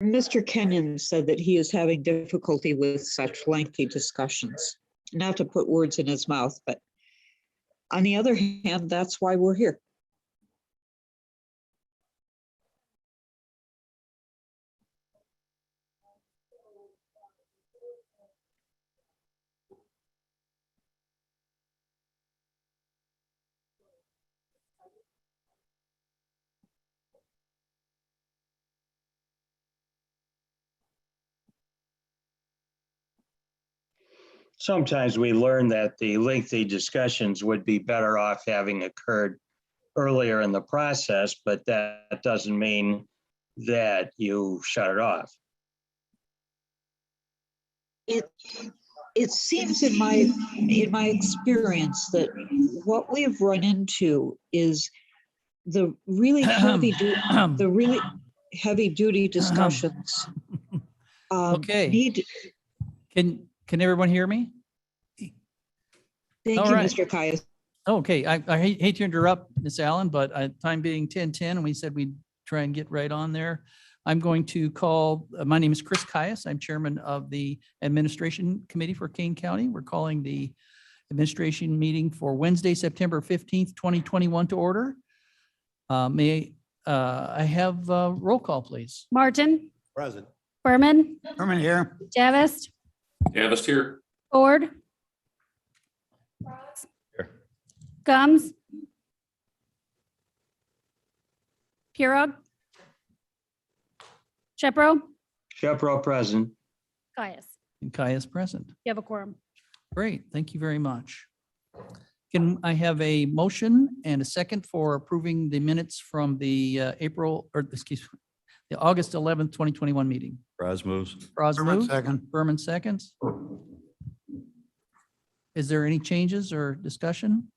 Mr. Kenyon said that he is having difficulty with such lengthy discussions. Not to put words in his mouth, but on the other hand, that's why we're here. Sometimes we learn that the lengthy discussions would be better off having occurred earlier in the process, but that doesn't mean that you shut it off. It seems in my experience that what we've run into is the really heavy duty discussions. Okay. Can everyone hear me? Thank All you, right. Mr. Caius. Okay, I hate to interrupt, Ms. Allen, but time being 10:10, and we said we'd try and get right on there. I'm going to call, my name is Chris Caius. I'm chairman of the Administration Committee for Kane County. We're calling the administration meeting for Wednesday, September 15th, 2021 to order. May I have a roll call, please? Martin, Present. Berman, Herman here. Davis, Davis here. Ford. Here. Gums. Pirog. Shepro. Shepro present. Caius. And Caius present. You have a quorum. Great, thank you very much. Can I have a motion and a second for approving the minutes from the the August 11th, 2021 meeting? Raz moves. Braz Herman moves. second. Berman seconds. Is there any changes or discussion?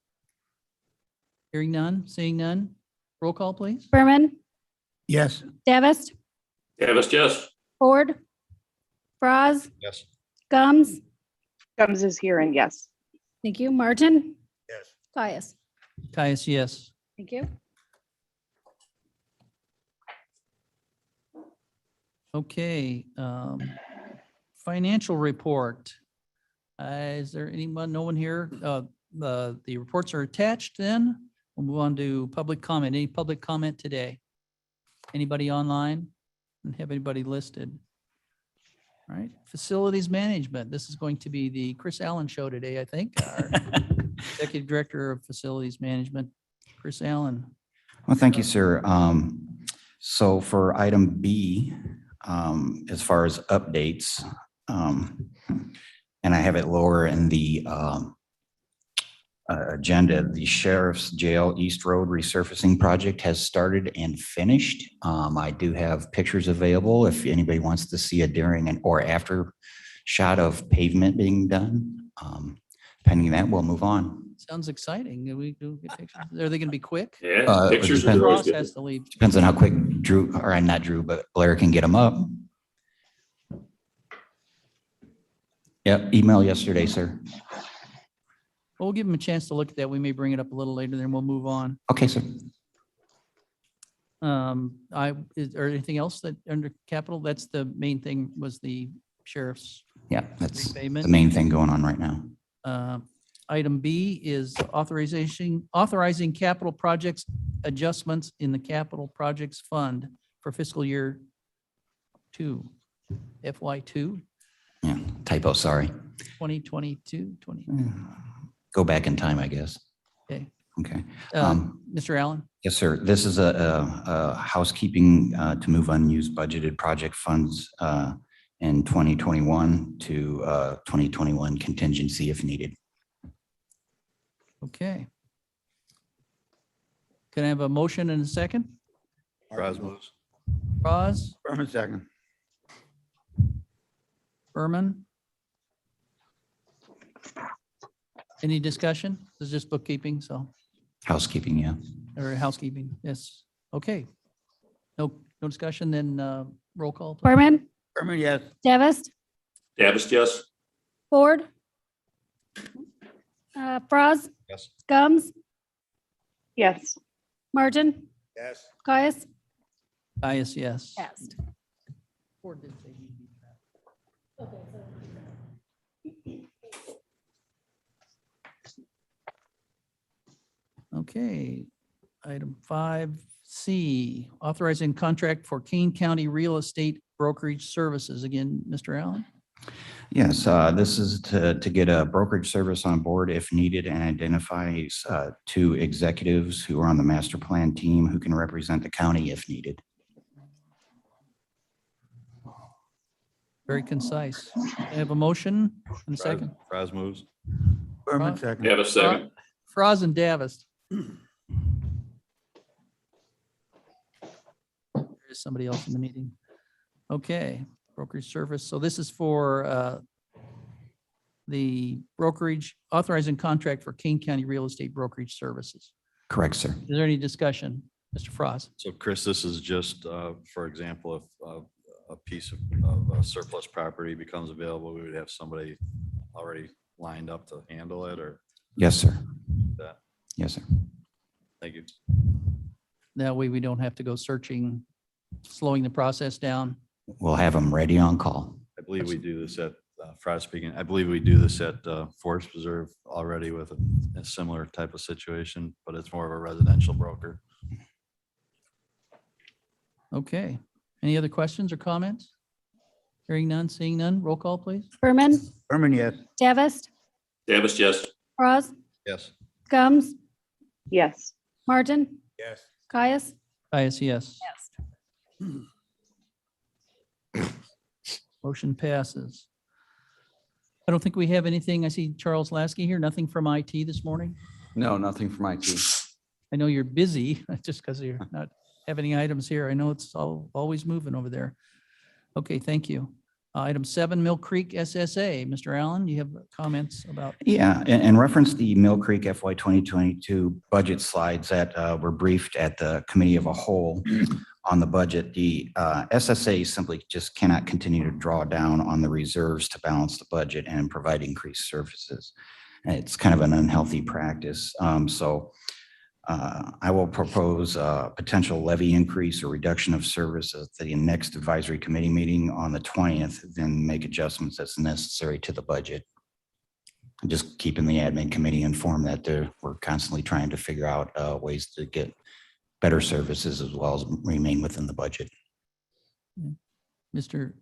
Hearing none, seeing none. Roll call, please. Berman, Yes. Davis, Davis, yes. Ford. Braz, Yes. Gums. Gums is here and yes. Thank you. Martin, Yes. Caius. Caius, yes. Thank you. Okay. Financial report. Is there anyone, no one here? The reports are attached then. We'll move on to public comment. Any public comment today? Anybody online? And have anybody listed? All right, facilities management. This is going to be the Chris Allen show today, I think. Our Executive Director of Facilities Management, Chris Allen. Well, thank you, sir. So for item B, as far as updates, and I have it lower in the agenda, the Sheriff's Jail East Road resurfacing project has started and finished. I do have pictures available if anybody wants to see a during and or after shot of pavement being done. Pending that, we'll move on. Sounds exciting. Can we do get pictures? Are they going to be quick? Yeah, it pictures are depends. always Ross good. has to leave. Depends on how quick Drew, or not Drew, but Blair can get them up. Yep, email yesterday, sir. Well, we'll give him a chance to look at that. We may bring it up a little later, then we'll move on. Okay, sir. Is there anything else that under capital? That's the main thing, was the sheriff's Yeah, that's the repayment. main thing going on right now. Item B is authorizing capital projects adjustments in the capital projects fund for fiscal year 2, FY2, Yeah, typo, sorry. 2022, 20. Go back in time, I guess. Okay. Okay. Mr. Allen? Yes, sir. This is a housekeeping to move unused budgeted project funds in 2021 to 2021 contingency if needed. Okay. Can I have a motion and a second? Raz moves. Roz, Herman second. Berman? Any discussion? This is just bookkeeping, so, Housekeeping, yeah. or housekeeping, yes. Okay. No discussion, then roll call. please. Berman, Herman, yes. Davis, Davis, yes. Ford. Braz, Yes. Gums, Yes. Martin, Yes. Caius. Caius, yes. Passed. Ford did say he'd be trapped. Okay, item 5C, authorizing contract for Kane County Real Estate Brokerage Services. Again, Mr. Allen? Yes, this is to get a brokerage service on board if needed and identifies two executives who are on the master plan team who can represent the county if needed. Very concise. I have a motion and a second. Fraz moves. Berman second. Davis second. Fraz and Davis. There's somebody else in the meeting. Okay, brokerage service. So this is for the brokerage, authorizing contract for Kane County Real Estate Brokerage Services. Correct, sir. Is there any discussion? Mr. Frost? So Chris, this is just, for example, if a piece of surplus property becomes available, we would have somebody already lined up to handle it, or Yes, sir. that? Yes, sir. Thank you. That way we don't have to go searching, slowing the process down. We'll have them ready on call. I believe we do this at, Fred speaking, I believe we do this at Forest Preserve already with a similar type of situation, but it's more of a residential broker. Okay. Any other questions or comments? Hearing none, seeing none. Roll call, please. Berman, Berman, yes. Davis, Davis, yes. Bras, Yes. Gums, Yes. Martin, Yes. Caius. Yes. Yes. Motion passes. I don't think we have anything. I see Charles Lasky here. Nothing from IT this morning. No, nothing from IT. I know you're busy just because you're not have any items here. I know it's always moving over there. Okay, thank you. Item 7, Mill Creek SSA. Mr. Allen, you have comments about? Yeah, and reference the Mill Creek FY 2022 budget slides that were briefed at the committee of a whole on the budget. The SSA simply just cannot continue to draw down on the reserves to balance the budget and provide increased services. And it's kind of an unhealthy practice. I will propose a potential levy increase or reduction of service at the next advisory committee meeting on the 20th, then make adjustments as necessary to the budget. Just keeping the admin committee informed that we're constantly trying to figure out ways to get better services as well as remain within the budget. Mr.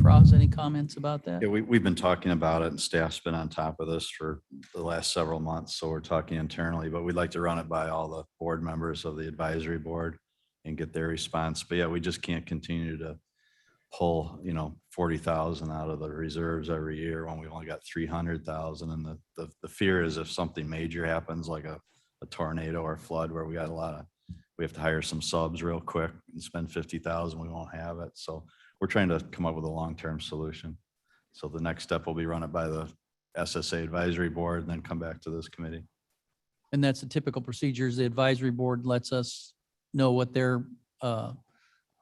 Frost, any comments about that? Yeah, we've been talking about it, and staff's been on top of this for the last several months. So we're talking internally, but we'd like to run it by all the board members of the advisory board and get their response. But yeah, we just can't continue to pull, 40,000 out of the reserves every year when we've only got 300,000. And the fear is if something major happens, like a tornado or flood, where we have to hire some subs real quick and spend 50,000, we won't have it. So we're trying to come up with a long-term solution. So the next step will be run it by the SSA advisory board and then come back to this committee. And that's the typical procedures. The advisory board lets us know what their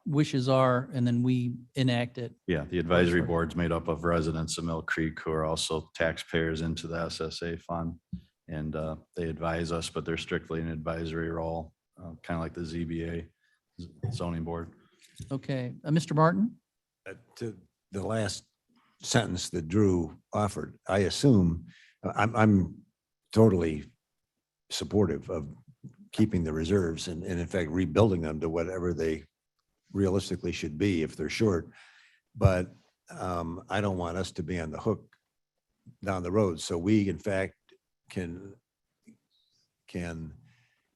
wishes are, and then we enact it. Yeah, the advisory board's made up of residents of Mill Creek who are also taxpayers into the SSA fund. And they advise us, but they're strictly an advisory role, kind of like the ZBA zoning board. Okay, Mr. Martin? To the last sentence that Drew offered, I assume, I'm totally supportive of keeping the reserves and in fact rebuilding them to whatever they realistically should be if they're short. But I don't want us to be on the hook down the road. So we in fact can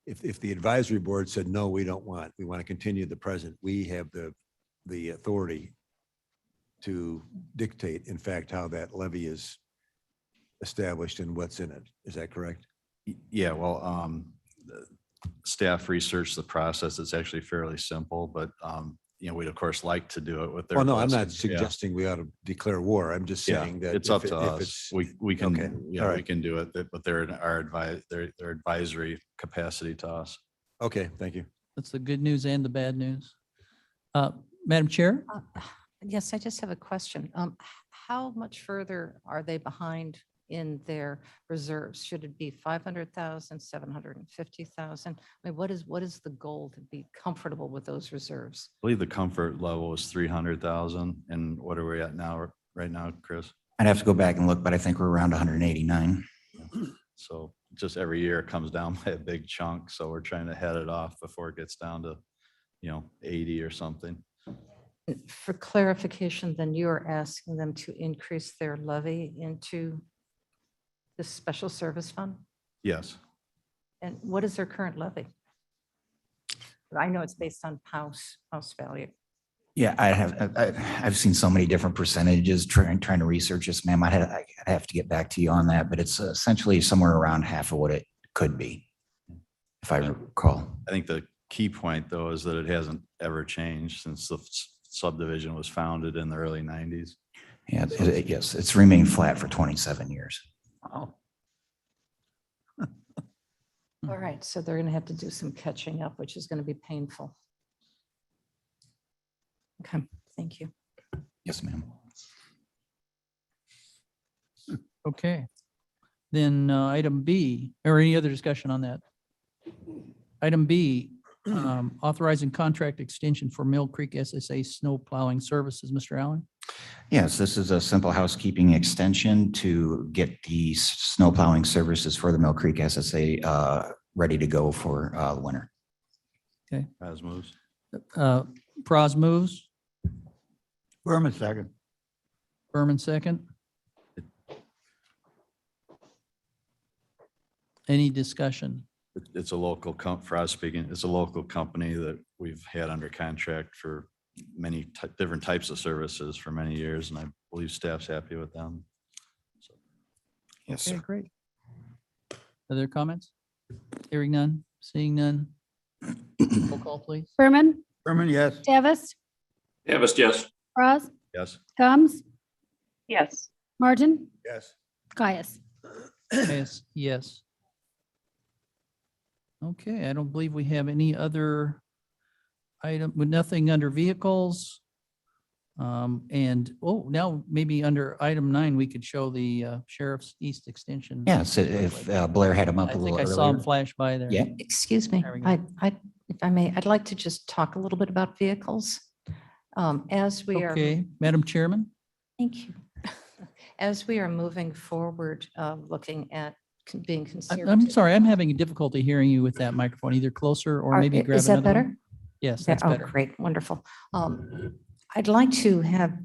if the advisory board said, no, we want to continue the present, we have the authority to dictate, in fact, how that levy is established and what's in it. Is that correct? Yeah, well, the staff researched the process. It's actually fairly simple, but we'd of course like to do it with their. Well, no, I'm not blessing. Yeah. suggesting we ought to declare war. I'm just Yeah, saying that it's up if to it- if us. it's- We can, okay, yeah, all we right. can do it, but they're in our their advisory capacity to us. Okay, thank you. That's the good news and the bad news. Madam Chair? Yes, I just have a question. How much further are they behind in their reserves? Should it be 500,000, 750,000? I mean, what is the goal to be comfortable with those reserves? I believe the comfort level is 300,000. And what are we at now, right now, Chris? I'd have to go back and look, but I think we're around 189. So just every year it comes down by a big chunk. So we're trying to head it off before it gets down to, 80 or something. For clarification, then you're asking them to increase their levy into the special service fund? Yes. And what is their current levy? I know it's based on house value. Yeah, I've seen so many different percentages trying to research this, ma'am. I'd have to get back to you on that, but it's essentially somewhere around half of what it could be, if I recall. I think the key point, though, is that it hasn't ever changed since the subdivision was founded in the early 90s. Yeah, yes, it's remained flat for 27 years. Oh. All right, so they're going to have to do some catching up, which is going to be painful. Okay, thank you. Yes, ma'am. Okay. Then item B, or any other discussion on that? Item B, authorizing contract extension for Mill Creek SSA snow plowing services. Mr. Allen? Yes, this is a simple housekeeping extension to get the snow plowing services for the Mill Creek SSA ready to go for the winter. As moves. Praz moves, Berman second. Berman second. Any discussion? It's a local for us speaking, it's a local company that we've had under contract for many different types of services for many years, and I believe staff's happy with them. So, Yes, Okay, sir. great. Other comments? Hearing none, seeing none. Roll call, please. Berman, Berman, yes. Davis, Davis, yes. Bras, yes. Gums, Yes. Martin, Yes. Caius. Yes, yes. Okay, I don't believe we have any other item, with nothing under vehicles. Now maybe under item 9, we could show the Sheriff's East Extension. Yes, if Blair had him up I a little think I saw him earlier. flash by there. Yeah. Excuse me, There we go. if I may, I'd like to just talk a little bit about vehicles. As we are. Okay, Madam Chairman? Thank you. As we are moving forward, looking at being I'm conservative. sorry, I'm having a difficulty hearing you with that microphone, either closer or maybe grab Is that another one. better? Yes, that's Oh, better. great, wonderful. I'd like to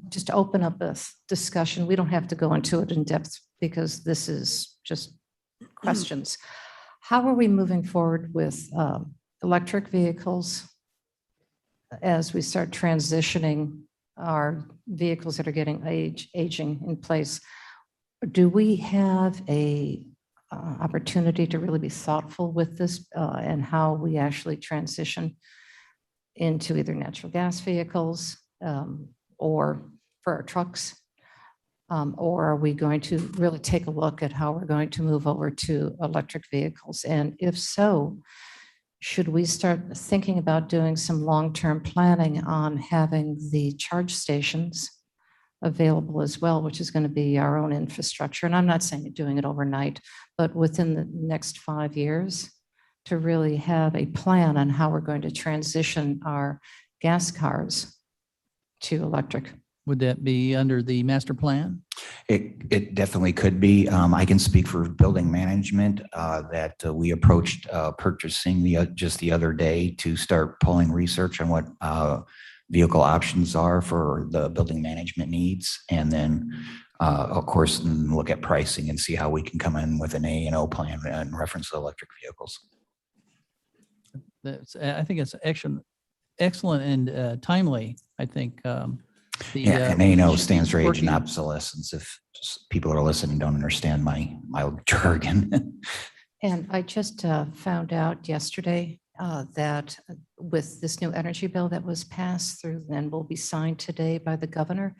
just open up a discussion. We don't have to go into it in depth because this is just questions. How are we moving forward with electric vehicles as we start transitioning our vehicles that are getting aging in place? Do we have a opportunity to really be thoughtful with this and how we actually transition into either natural gas vehicles or for our trucks? Or are we going to really take a look at how we're going to move over to electric vehicles? And if so, should we start thinking about doing some long-term planning on having the charge stations available as well, which is going to be our own infrastructure? And I'm not saying doing it overnight, but within the next 5 years to really have a plan on how we're going to transition our gas cars to electric. Would that be under the master plan? It definitely could be. I can speak for building management that we approached purchasing just the other day to start pulling research on what vehicle options are for the building management needs. And then, of course, look at pricing and see how we can come in with an A&O plan in reference to electric vehicles. I think it's excellent and timely, I think. Yeah, and A&O stands for age working. and obsolescence. If people are listening, don't understand my jargon. And I just found out yesterday that with this new energy bill that was passed through and will be signed today by the governor,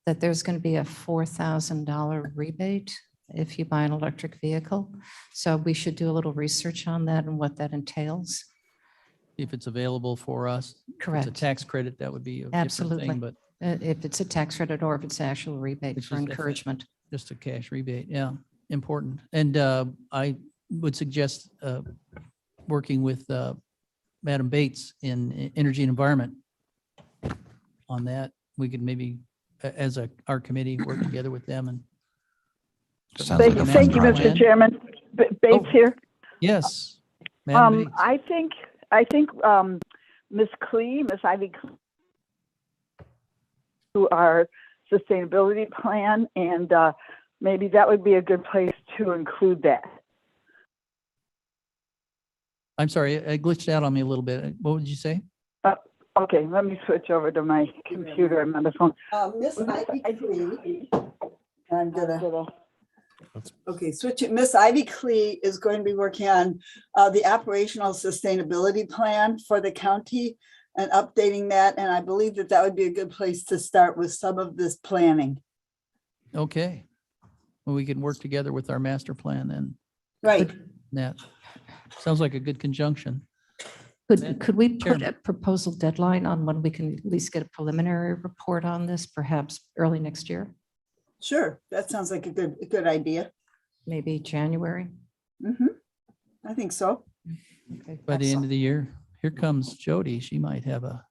that there's going to be a $4,000 rebate if you buy an electric vehicle. So we should do a little research on that and what that entails. If it's available for us. If Correct. it's a tax credit, that would be a different Absolutely. thing, but If it's a tax credit or if it's actual rebate Which for is different. encouragement. just a cash rebate, yeah. important. And I would suggest working with Madam Bates in Energy and Environment on that. We could maybe, as our committee, work together with them and. Sounds like a fun Thank you, Mr. project. Chairman. Bates here. Yes. Madam Bates. I think Miss Ivy Klee, to our sustainability plan, and maybe that would be a good place to include that. I'm sorry, it glitched out on me a little bit. What would you say? Okay, let me switch over to my computer. I'm on the phone. Miss Ivy Klee, I'm gonna. Okay, switch it. Miss Ivy Klee is going to be working on the operational sustainability plan for the county and updating that. And I believe that that would be a good place to start with some of this planning. Okay. Well, we can work together with our master plan then. Right. That sounds like a good conjunction. Could we put Chairman. a proposal deadline on when we can at least get a preliminary report on this, perhaps early next year, Sure. That sounds like a good idea. maybe January? I think so. Okay, By the end excellent. of the year. Here comes Jody. She might have a.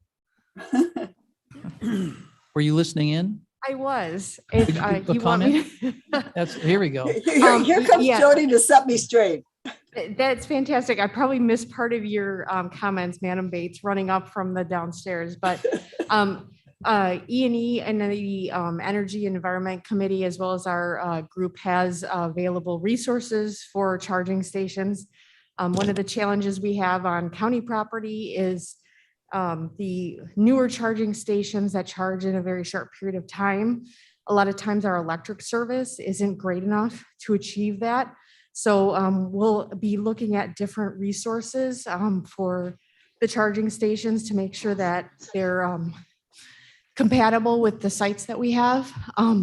Were you listening in? I was. Could If you uh, give a you want me, Here we go. Here comes yeah. Jody to set me straight. that's fantastic. I probably missed part of your comments, Madam Bates, running up from the downstairs. But E&E and the Energy and Environment Committee, as well as our group, has available resources for charging stations. One of the challenges we have on county property is the newer charging stations that charge in a very short period of time. A lot of times our electric service isn't great enough to achieve that. So we'll be looking at different resources for the charging stations to make sure that they're compatible with the sites that we have.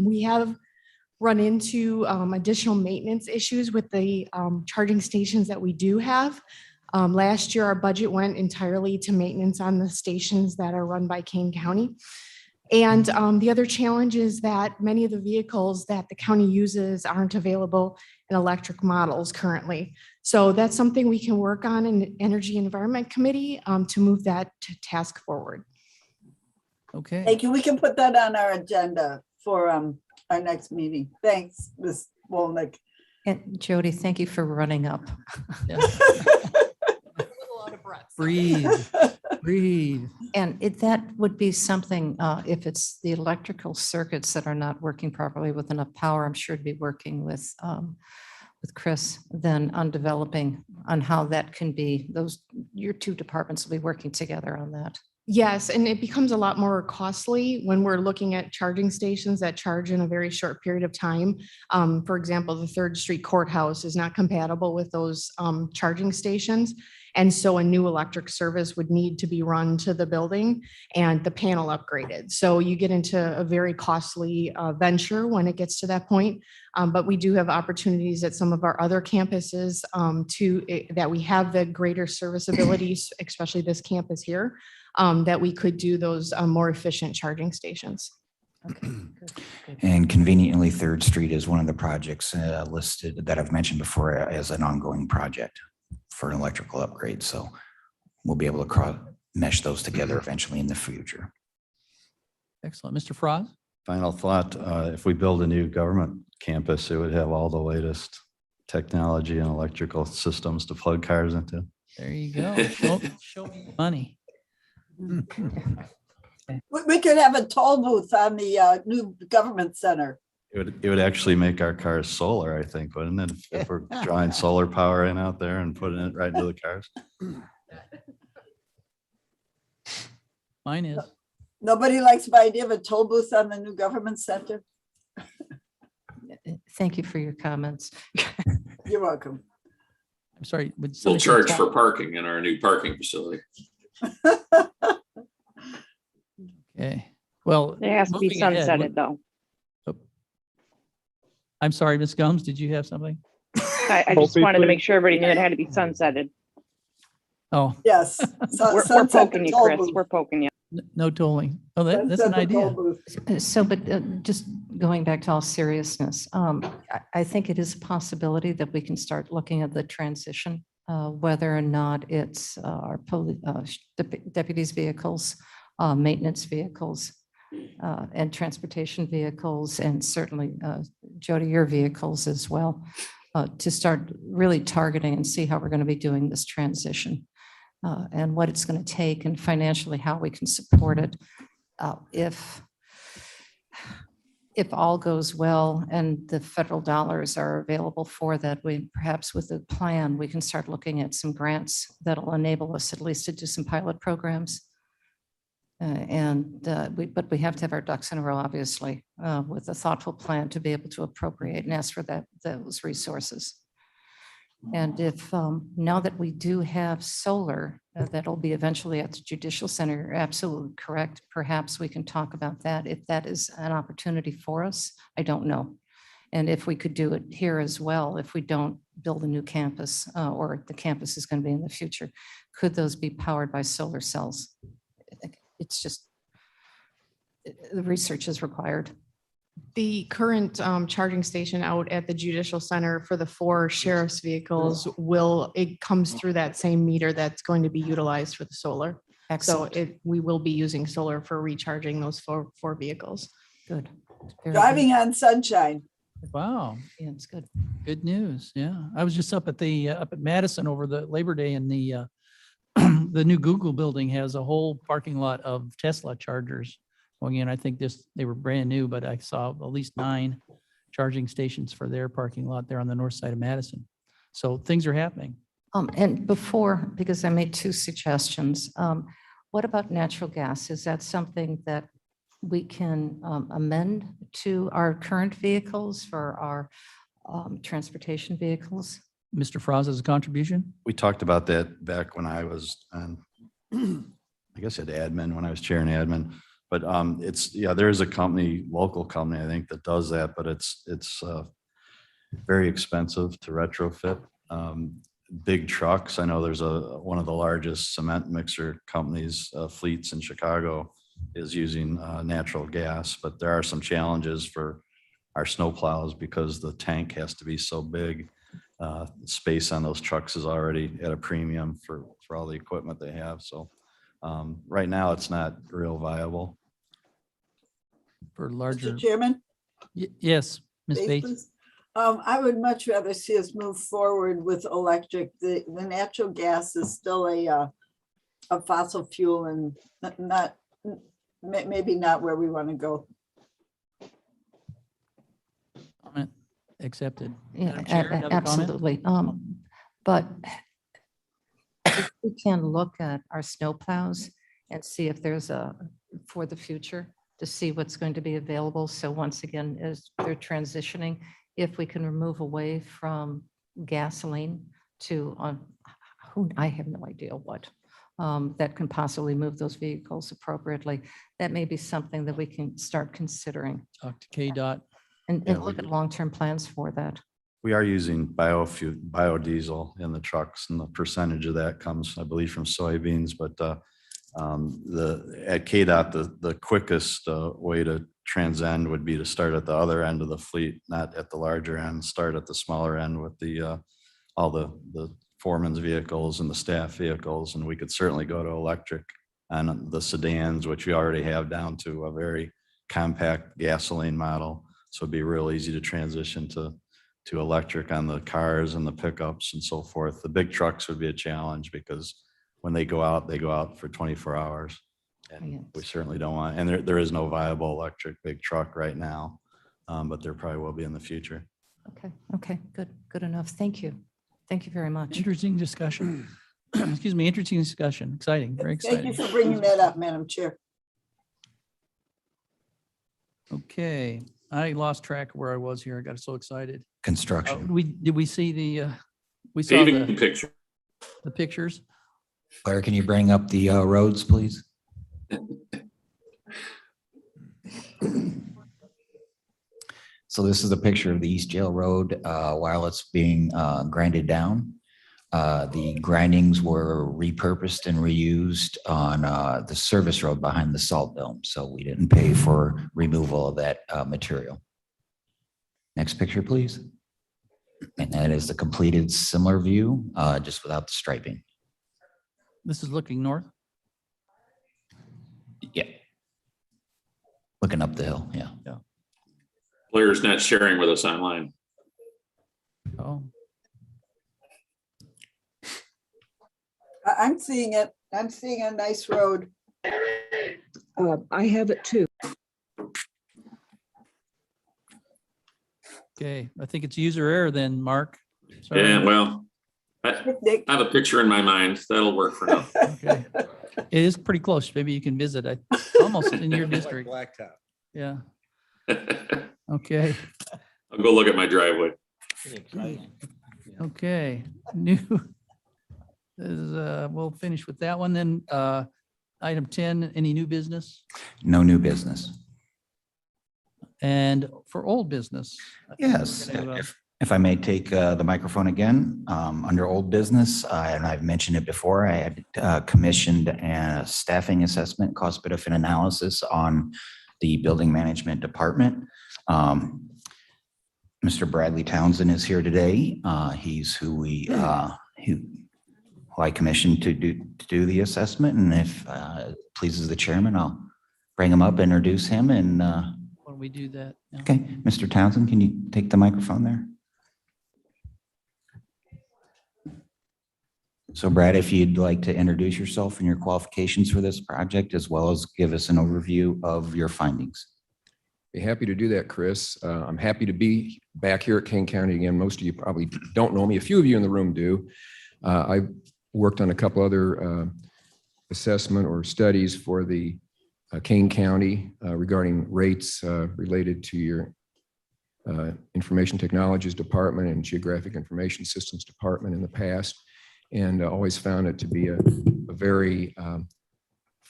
We have run into additional maintenance issues with the charging stations that we do have. Last year, our budget went entirely to maintenance on the stations that are run by Kane County. And the other challenge is that many of the vehicles that the county uses aren't available in electric models currently. So that's something we can work on in Energy and Environment Committee to move that task forward. Okay. Thank you. We can put that on our agenda for our next meeting. Thanks, Ms. Wolnick. And Jody, thank you for running up. Yeah. Breathe, breathe. And that would be something, if it's the electrical circuits that are not working properly with enough power, I'm sure to be working with Chris then on developing on how that can be, your two departments will be working together on that. Yes, and it becomes a lot more costly when we're looking at charging stations that charge in a very short period of time. For example, the 3rd Street Courthouse is not compatible with those charging stations. And so a new electric service would need to be run to the building and the panel upgraded. So you get into a very costly venture when it gets to that point. But we do have opportunities at some of our other campuses that we have the greater serviceability, especially this campus here, that we could do those more efficient charging stations. Okay, good, good. And conveniently, 3rd Street is one of the projects listed that I've mentioned before as an ongoing project for an electrical upgrade. So we'll be able to mesh those together eventually in the future. Excellent. Mr. Frost? Final thought, if we build a new government campus, it would have all the latest technology and electrical systems to plug cars into. There you go. Show me money. We could have a toll booth on the new government center. It would actually make our cars solar, I think, wouldn't it? If we're drawing solar power in out there and putting it right into the cars. Mine is. Nobody likes my idea of a toll booth on the new government center. Thank you for your comments. You're welcome. I'm sorry. We'll somebody say charge top- for parking in our new parking facility. Okay. Well. It has to be moving ahead, sunsetted though. I'm sorry, Ms. Gomes, did you have something? I just wanted to make sure everybody knew it had to be sunsetted. Oh, Yes. We're Sunset the poking you, toll Chris. booth. We're poking you. no tolling. Oh, that's Sunset an the toll idea. booth. So, but just going back to all seriousness, I think it is a possibility that we can start looking at the transition, whether or not it's our deputies' vehicles, maintenance vehicles, and transportation vehicles, and certainly, Jody, your vehicles as well, to start really targeting and see how we're going to be doing this transition, and what it's going to take, and financially how we can support it. If all goes well and the federal dollars are available for that, we perhaps with a plan, we can start looking at some grants that'll enable us at least to do some pilot programs. But we have to have our ducks in a row, obviously, with a thoughtful plan to be able to appropriate and ask for those resources. And if now that we do have solar, that'll be eventually at the Judicial Center, you're absolutely correct. Perhaps we can talk about that. If that is an opportunity for us, I don't know. And if we could do it here as well, if we don't build a new campus or the campus is going to be in the future, could those be powered by solar cells? It's just, the research is required. The current charging station out at the Judicial Center for the 4 sheriff's vehicles it comes through that same meter that's going to be utilized for the solar. Excellent. So we will be using solar for recharging those four vehicles. Good. Very Driving on sunshine. Wow. good. Yeah, it's good. Good news. Yeah. I was just up at Madison over the Labor Day, and the the new Google building has a whole parking lot of Tesla chargers going in. I think they were brand new, but I saw at least 9 charging stations for their parking lot there on the north side of Madison. So things are happening. And before, because I made 2 suggestions, what about natural gas? Is that something that we can amend to our current vehicles for our transportation vehicles? Mr. Franz's contribution? We talked about that back when I was on, I guess at admin, when I was chairing admin. But there is a local company, I think, that does that, but it's very expensive to retrofit. Big trucks, I know there's one of the largest cement mixer companies, fleets in Chicago, is using natural gas, but there are some challenges for our snow plows because the tank has to be so big. Space on those trucks is already at a premium for all the equipment they have. So right now it's not real viable. For larger. Mr. Chairman? Yes, Ms. Bates. Please. I would much rather see us move forward with electric. The natural gas is still a fossil fuel and maybe not where we want to go. Comment accepted. Yeah, Madam Chair, another comment? absolutely. But if we can look at our snow plows and see if there's for the future, to see what's going to be available. So once again, as they're transitioning, if we can remove away from gasoline to, I have no idea what, that can possibly move those vehicles appropriately. That may be something that we can start considering. Talk to KDOT. And look at long-term plans for that. We are using biodiesel in the trucks, and the percentage of that comes, I believe, from soybeans. But at KDOT, the quickest way to transcend would be to start at the other end of the fleet, not at the larger end. Start at the smaller end with all the foreman's vehicles and the staff vehicles, and we could certainly go to electric on the sedans, which we already have down to a very compact gasoline model. So it'd be real easy to transition to electric on the cars and the pickups and so forth. The big trucks would be a challenge because when they go out for 24 hours. And we certainly don't want, and there is no viable electric big truck right now, but there probably will be in the future. Okay, good enough. Thank you. Thank you very much. Interesting discussion. Excuse me, interesting discussion. Exciting, very exciting. Thank you for bringing that up, Madam Chair. Okay, I lost track of where I was here. I got so excited. Construction. Did we see we saw Paving picture. the pictures? Claire, can you bring up the roads, please? So this is a picture of the East Jail Road while it's being grinded down. The grindings were repurposed and reused on the service road behind the salt dome, so we didn't pay for removal of that material. Next picture, please. And that is the completed similar view, just without the striping. This is looking north. Yeah. Looking up the hill, yeah. Blair's not sharing with us online. Oh, I'm seeing it. I'm seeing a nice road. I have it too. okay. I think it's user error then, Mark. Sorry. Yeah, well, I have a picture in my mind. That'll work for now. Okay. It is pretty close. Maybe you can visit. It's almost in your district. Blacktop. Yeah. Okay. I'll go look at my driveway. Okay. New is, we'll finish with that one then. Item 10, any new business? No new business. And for old business? Yes, if I may take the microphone again, under old business, and I've mentioned it before, I had commissioned a staffing assessment, cost benefit analysis on the building management department. Mr. Bradley Townsend is here today. He's who who I commissioned to do the assessment, and if it pleases the chairman, I'll bring him up, introduce him, and Why don't we do that? Yeah. okay, Mr. Townsend, can you take the microphone there? So Brad, if you'd like to introduce yourself and your qualifications for this project, as well as give us an overview of your findings. Be happy to do that, Chris. I'm happy to be back here at Kane County again. Most of you probably don't know me. A few of you in the room do. I've worked on a couple other assessment or studies for the Kane County regarding rates related to your Information Technologies Department and Geographic Information Systems Department in the past, and always found it to be a very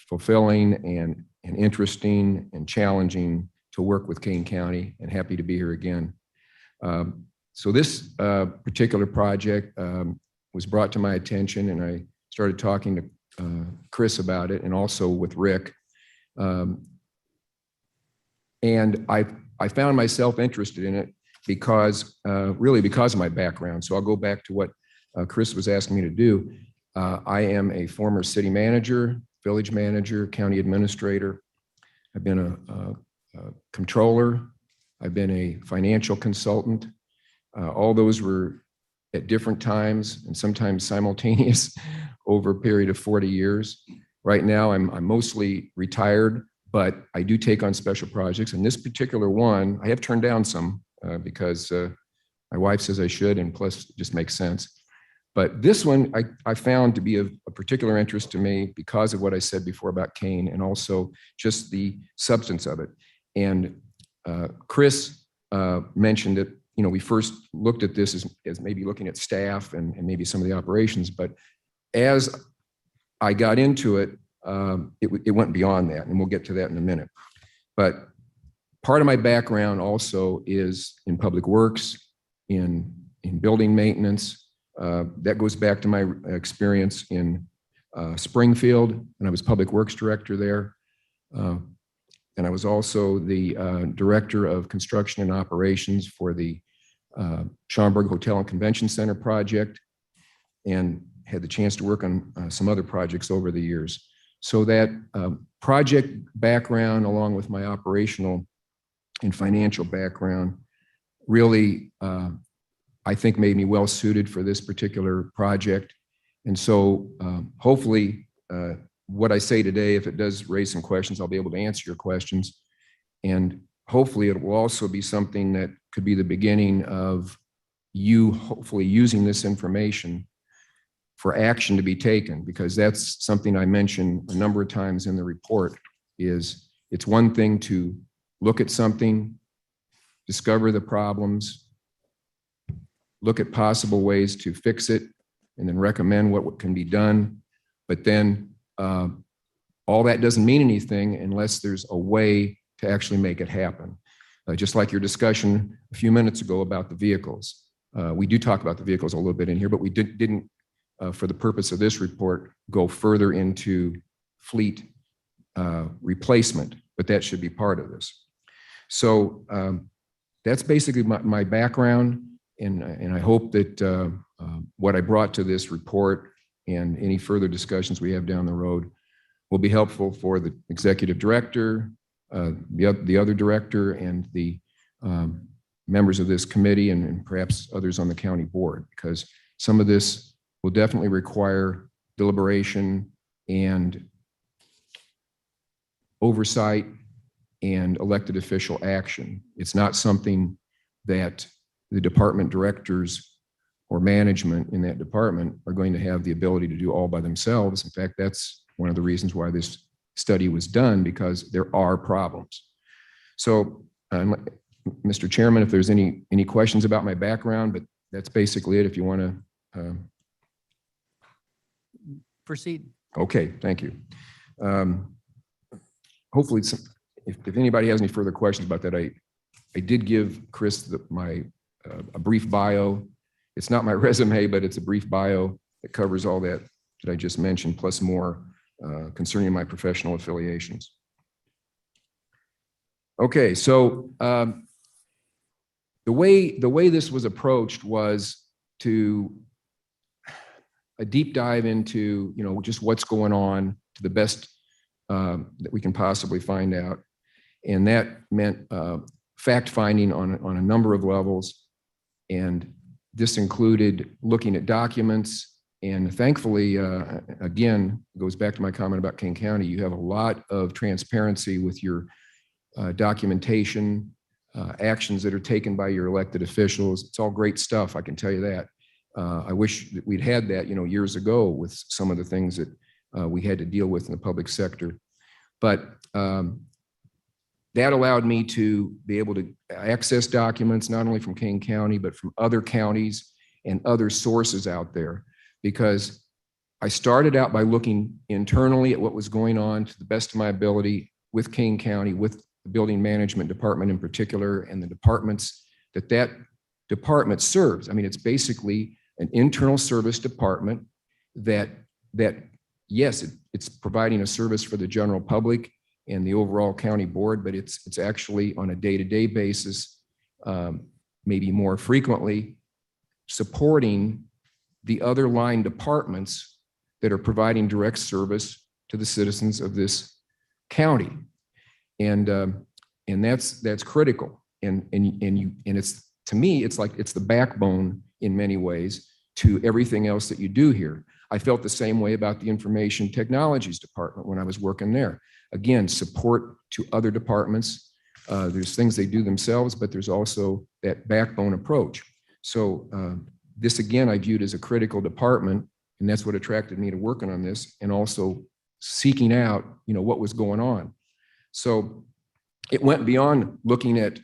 fulfilling and interesting and challenging to work with Kane County, and happy to be here again. So this particular project was brought to my attention, and I started talking to Chris about it, and also with Rick. And I found myself interested in it because, really because of my background. So I'll go back to what Chris was asking me to do. I am a former city manager, village manager, county administrator. I've been a controller. I've been a financial consultant. All those were at different times and sometimes simultaneous over a period of 40 years. Right now, I'm mostly retired, but I do take on special projects. And this particular one, I have turned down some because my wife says I should, and plus it just makes sense. But this one I found to be of a particular interest to me because of what I said before about Kane, and also just the substance of it. And Chris mentioned that, you know, we first looked at this as maybe looking at staff and maybe some of the operations, but as I got into it, it went beyond that, and we'll get to that in a minute. But part of my background also is in public works, in building maintenance. That goes back to my experience in Springfield, and I was public works director there. And I was also the director of construction and operations for the Schaumburg Hotel and Convention Center project, and had the chance to work on some other projects over the years. So that project background, along with my operational and financial background, really, I think made me well suited for this particular project. And so hopefully what I say today, if it does raise some questions, I'll be able to answer your questions. And hopefully it will also be something that could be the beginning of you hopefully using this information for action to be taken, because that's something I mentioned a number of times in the report. Is it's one thing to look at something, discover the problems, look at possible ways to fix it, and then recommend what can be done. But then all that doesn't mean anything unless there's a way to actually make it happen. Just like your discussion a few minutes ago about the vehicles. We do talk about the vehicles a little bit in here, but we didn't for the purpose of this report, go further into fleet replacement, but that should be part of this. So that's basically my background, and I hope that what I brought to this report and any further discussions we have down the road will be helpful for the executive director, the other director, and the members of this committee, and perhaps others on the county board, because some of this will definitely require deliberation and oversight and elected official action. It's not something that the department directors or management in that department are going to have the ability to do all by themselves. In fact, that's one of the reasons why this study was done, because there are problems. So, Mr. Chairman, if there's any questions about my background, but that's basically it. If you want to proceed. Okay, thank you. Hopefully, if anybody has any further questions about that, I did give Chris a brief bio. It's not my resume, but it's a brief bio that covers all that I just mentioned, plus more concerning my professional affiliations. Okay, so the way this was approached was to a deep dive into, just what's going on to the best that we can possibly find out. And that meant fact finding on a number of levels. And this included looking at documents. And thankfully, again, it goes back to my comment about King County. You have a lot of transparency with your documentation, actions that are taken by your elected officials. It's all great stuff, I can tell you that. I wish that we'd had that, years ago with some of the things that we had to deal with in the public sector. But that allowed me to be able to access documents, not only from King County, but from other counties and other sources out there. Because I started out by looking internally at what was going on to the best of my ability with King County, with the building management department in particular, and the departments that department serves. I mean, it's basically an internal service department that yes, it's providing a service for the general public and the overall county board, but it's actually on a day-to-day basis, maybe more frequently, supporting the other line departments that are providing direct service to the citizens of this county. And that's critical. And it's, to me, it's like it's the backbone in many ways to everything else that you do here. I felt the same way about the information technologies department when I was working there. Again, support to other departments. There's things they do themselves, but there's also that backbone approach. So this, again, I viewed as a critical department, and that's what attracted me to working on this, and also seeking out, what was going on. So it went beyond looking at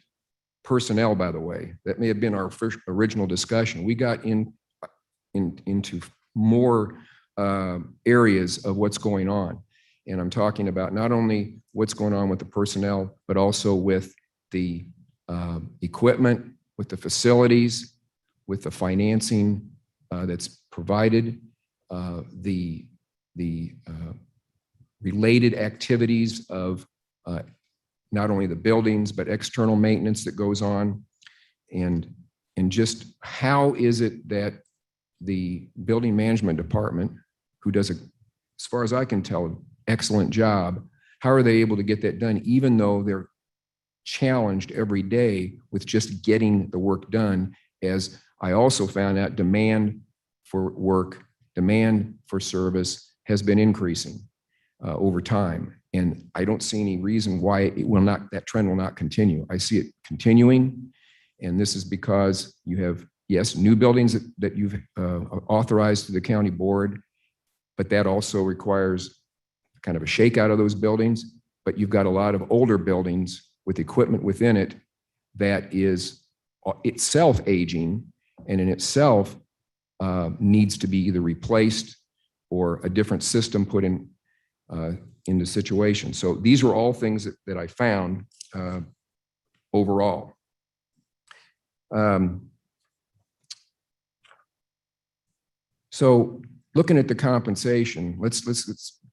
personnel, by the way. That may have been our first original discussion. We got into more areas of what's going on. And I'm talking about not only what's going on with the personnel, but also with the equipment, with the facilities, with the financing that's provided, the related activities of not only the buildings, but external maintenance that goes on, and just how is it that the building management department, who does, as far as I can tell, an excellent job, how are they able to get that done, even though they're challenged every day with just getting the work done? As I also found out, demand for work, demand for service has been increasing over time. And I don't see any reason why that trend will not continue. I see it continuing. And this is because you have, yes, new buildings that you've authorized to the county board, but that also requires kind of a shakeout of those buildings. But you've got a lot of older buildings with equipment within it that is itself aging, and in itself needs to be either replaced or a different system put in the situation. So these were all things that I found overall. So looking at the compensation, let's,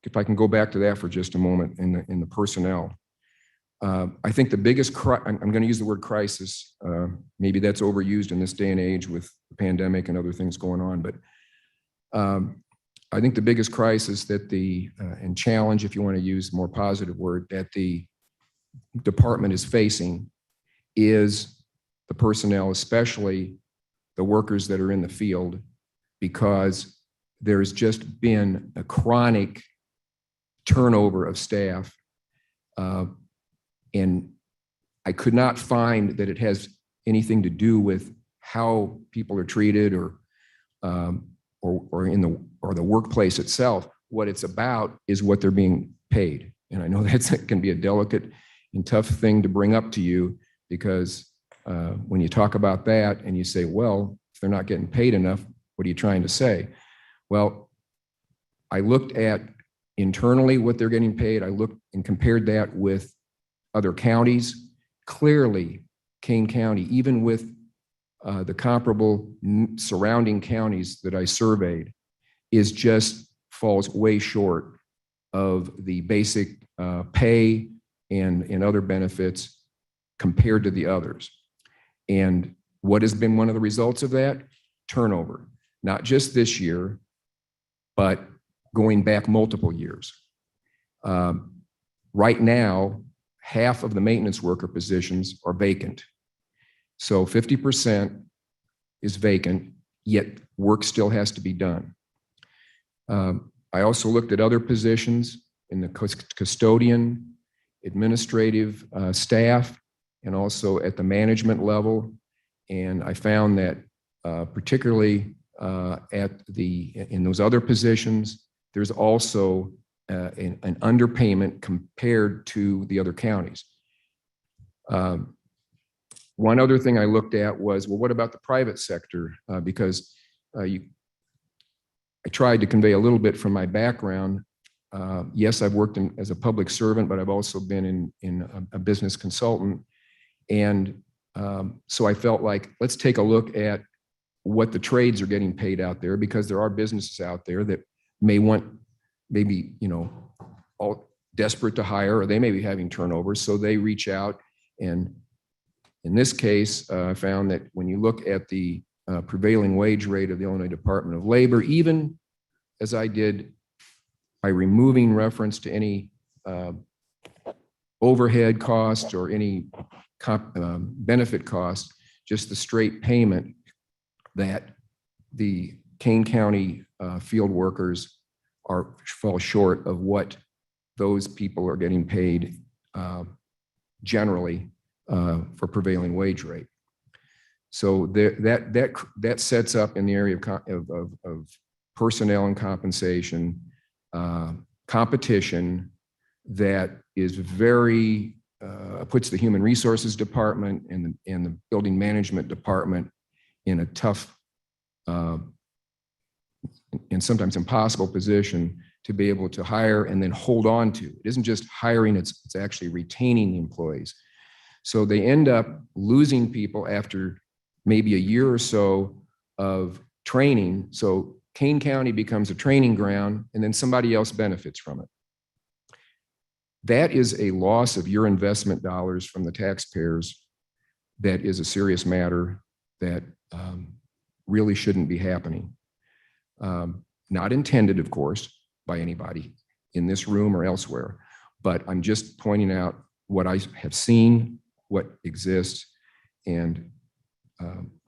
if I can go back to that for just a moment in the personnel. I think the biggest, I'm going to use the word crisis. Maybe that's overused in this day and age with the pandemic and other things going on, but I think the biggest crisis that and challenge, if you want to use a more positive word, that the department is facing is the personnel, especially the workers that are in the field, because there's just been a chronic turnover of staff. And I could not find that it has anything to do with how people are treated or the workplace itself. What it's about is what they're being paid. And I know that's can be a delicate and tough thing to bring up to you, because when you talk about that and you say, well, if they're not getting paid enough, what are you trying to say? Well, I looked at internally what they're getting paid. I looked and compared that with other counties. Clearly, Kane County, even with the comparable surrounding counties that I surveyed, is just falls way short of the basic pay and other benefits compared to the others. And what has been one of the results of that? Turnover, not just this year, but going back multiple years. Right now, half of the maintenance worker positions are vacant. So 50% is vacant, yet work still has to be done. I also looked at other positions in the custodian, administrative staff, and also at the management level. And I found that particularly in those other positions, there's also an underpayment compared to the other counties. One other thing I looked at was, well, what about the private sector? Because I tried to convey a little bit from my background. Yes, I've worked as a public servant, but I've also been in a business consultant. And so I felt like, let's take a look at what the trades are getting paid out there, because there are businesses out there that maybe, all desperate to hire, or they may be having turnover. So they reach out. And in this case, I found that when you look at the prevailing wage rate of the Illinois Department of Labor, even as I did by removing reference to any overhead costs or any benefit costs, just the straight payment, that the Kane County field workers fall short of what those people are getting paid generally for prevailing wage rate. So that sets up in the area of personnel and compensation, competition that is very, puts the human resources department and the building management department in a tough and sometimes impossible position to be able to hire and then hold on to. It isn't just hiring, it's actually retaining the employees. So they end up losing people after maybe a year or so of training. So Kane County becomes a training ground, and then somebody else benefits from it. That is a loss of your investment dollars from the taxpayers. That is a serious matter that really shouldn't be happening. Not intended, of course, by anybody in this room or elsewhere, but I'm just pointing out what I have seen, what exists. And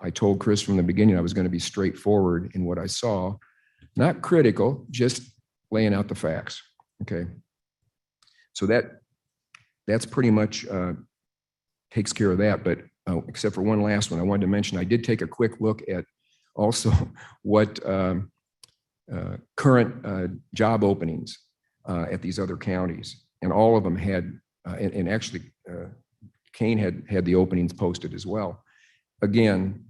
I told Chris from the beginning I was going to be straightforward in what I saw, not critical, just laying out the facts. Okay. So that's pretty much takes care of that. But except for one last one, I wanted to mention, I did take a quick look at also what current job openings at these other counties, and all of them had, and actually Kane had the openings posted as well. Again,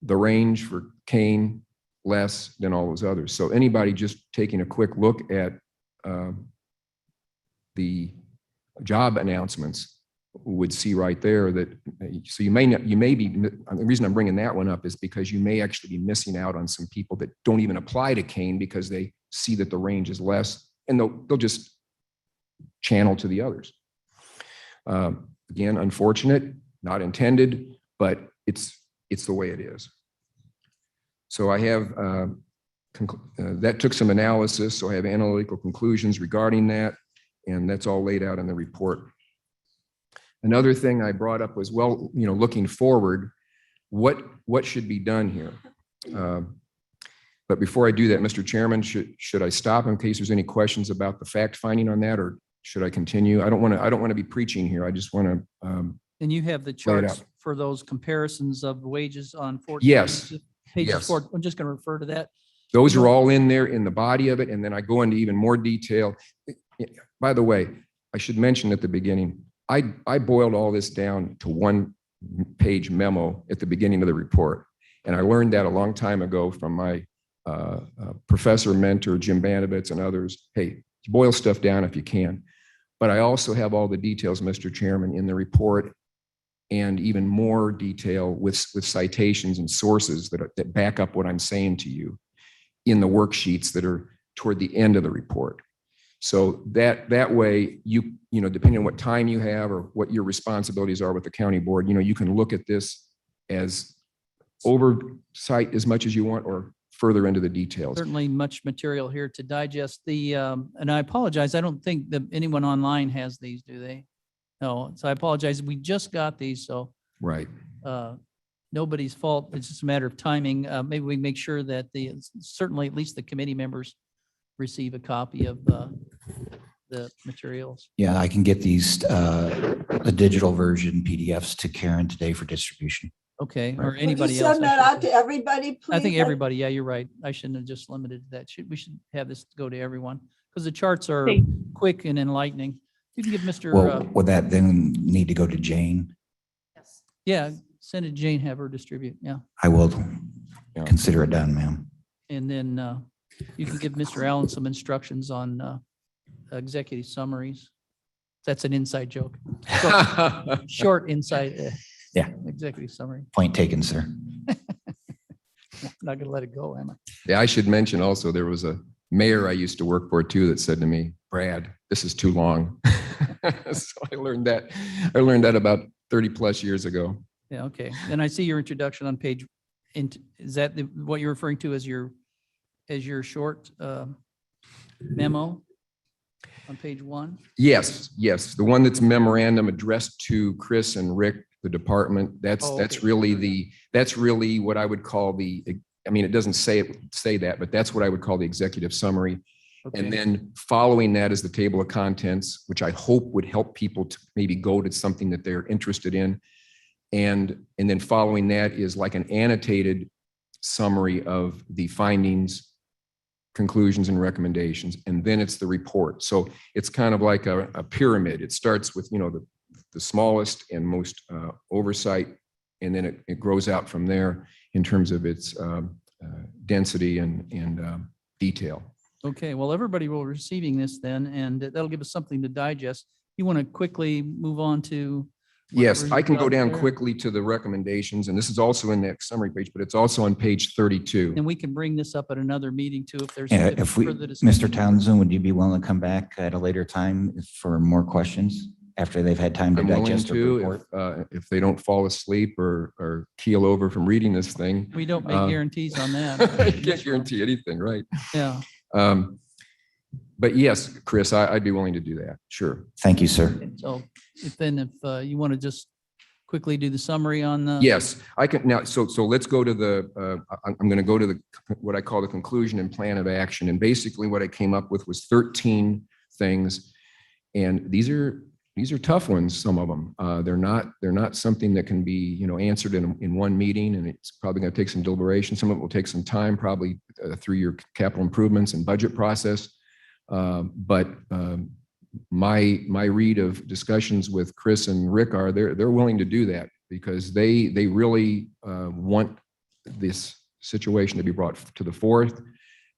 the range for Kane less than all those others. So anybody just taking a quick look at the job announcements would see right there that, so you may be, the reason I'm bringing that one up is because you may actually be missing out on some people that don't even apply to Kane because they see that the range is less, and they'll just channel to the others. Again, unfortunate, not intended, but it's the way it is. So I have, that took some analysis, so I have analytical conclusions regarding that, and that's all laid out in the report. Another thing I brought up was, well, looking forward, what should be done here? But before I do that, Mr. Chairman, should I stop in case there's any questions about the fact finding on that, or should I continue? I don't want to be preaching here. I just want to. And you have the charts for those comparisons of wages on 14. Yes. Pages Yes. 4. I'm just going to refer to that. Those are all in there in the body of it, and then I go into even more detail. By the way, I should mention at the beginning, I boiled all this down to one-page memo at the beginning of the report. And I learned that a long time ago from my professor, mentor, Jim Banovitz, and others. Hey, boil stuff down if you can. But I also have all the details, Mr. Chairman, in the report, and even more detail with citations and sources that back up what I'm saying to you in the worksheets that are toward the end of the report. So that way, you depending on what time you have or what your responsibilities are with the county board, you can look at this as oversight as much as you want or further into the details. Certainly much material here to digest. And I apologize, I don't think that anyone online has these, do they? No, so I apologize. We just got these, so. Right. Nobody's fault. It's just a matter of timing. Maybe we make sure that certainly at least the committee members receive a copy of the materials. Yeah, I can get these, the digital version PDFs to Karen today for distribution. Okay, or Would anybody you else. send that out to everybody, please? I think everybody, yeah, you're right. I shouldn't have just limited to that. We should have this go to everyone because the charts are quick and enlightening. You can give Mr. Well, would that then need to go to Jane? Yeah, send it to Jane, have her distribute. Yeah. I will consider it done, ma'am. And then you can give Mr. Allen some instructions on executive summaries. That's an inside joke. Short inside. Yeah. Executive summary. Point taken, sir. Not gonna let it go, am I? Yeah, I should mention also, there was a mayor I used to work for too that said to me, Brad, this is too long. So I learned that about 30 plus years ago. Yeah, okay. And I see your introduction on page, is that what you're referring to as your short memo on page 1? Yes. The one that's memorandum addressed to Chris and Rick, the department. That's really what I would call it doesn't say that, but that's what I would call the executive summary. Okay. And then following that is the table of contents, which I hope would help people to maybe go to something that they're interested in. And then following that is like an annotated summary of the findings, conclusions, and recommendations. And then it's the report. So it's kind of like a pyramid. It starts with, the smallest and most oversight, and then it grows out from there in terms of its density and detail. Okay, well, everybody will be receiving this then, and that'll give us something to digest. You want to quickly move on to? Yes, I can go down quickly to the recommendations, and this is also in that summary page, but it's also on page 32. And we can bring this up at another meeting too, if there's. And Mr. Townsend, would you be willing to come back at a later time for more questions after they've had time to digest the report? If they don't fall asleep or keel over from reading this thing. We don't make guarantees on that. I can't guarantee anything, right? Yeah. But yes, Chris, I'd be willing to do that. Sure. Thank you, sir. So if you want to just quickly do the summary on the. Yes, I can now. So let's go to I'm going to go to what I call the conclusion and plan of action. And basically what I came up with was 13 things. And these are tough ones, some of them. They're not something that can be, answered in one meeting, and it's probably going to take some deliberation. Some of it will take some time, probably through your capital improvements and budget process. But my read of discussions with Chris and Rick they're willing to do that because they really want this situation to be brought to the forth,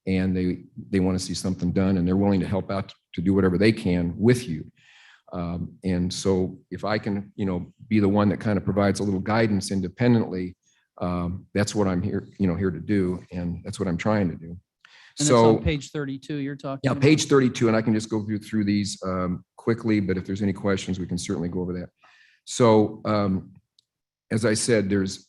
and they want to see something done, and they're willing to help out to do whatever they can with you. And so if I can, be the one that kind of provides a little guidance independently, that's what I'm here, here to do. And that's what I'm trying to do. And that's So on page 32 you're talking yeah, about? page 32, and I can just go through these quickly, but if there's any questions, we can certainly go over that. So as I said, there's,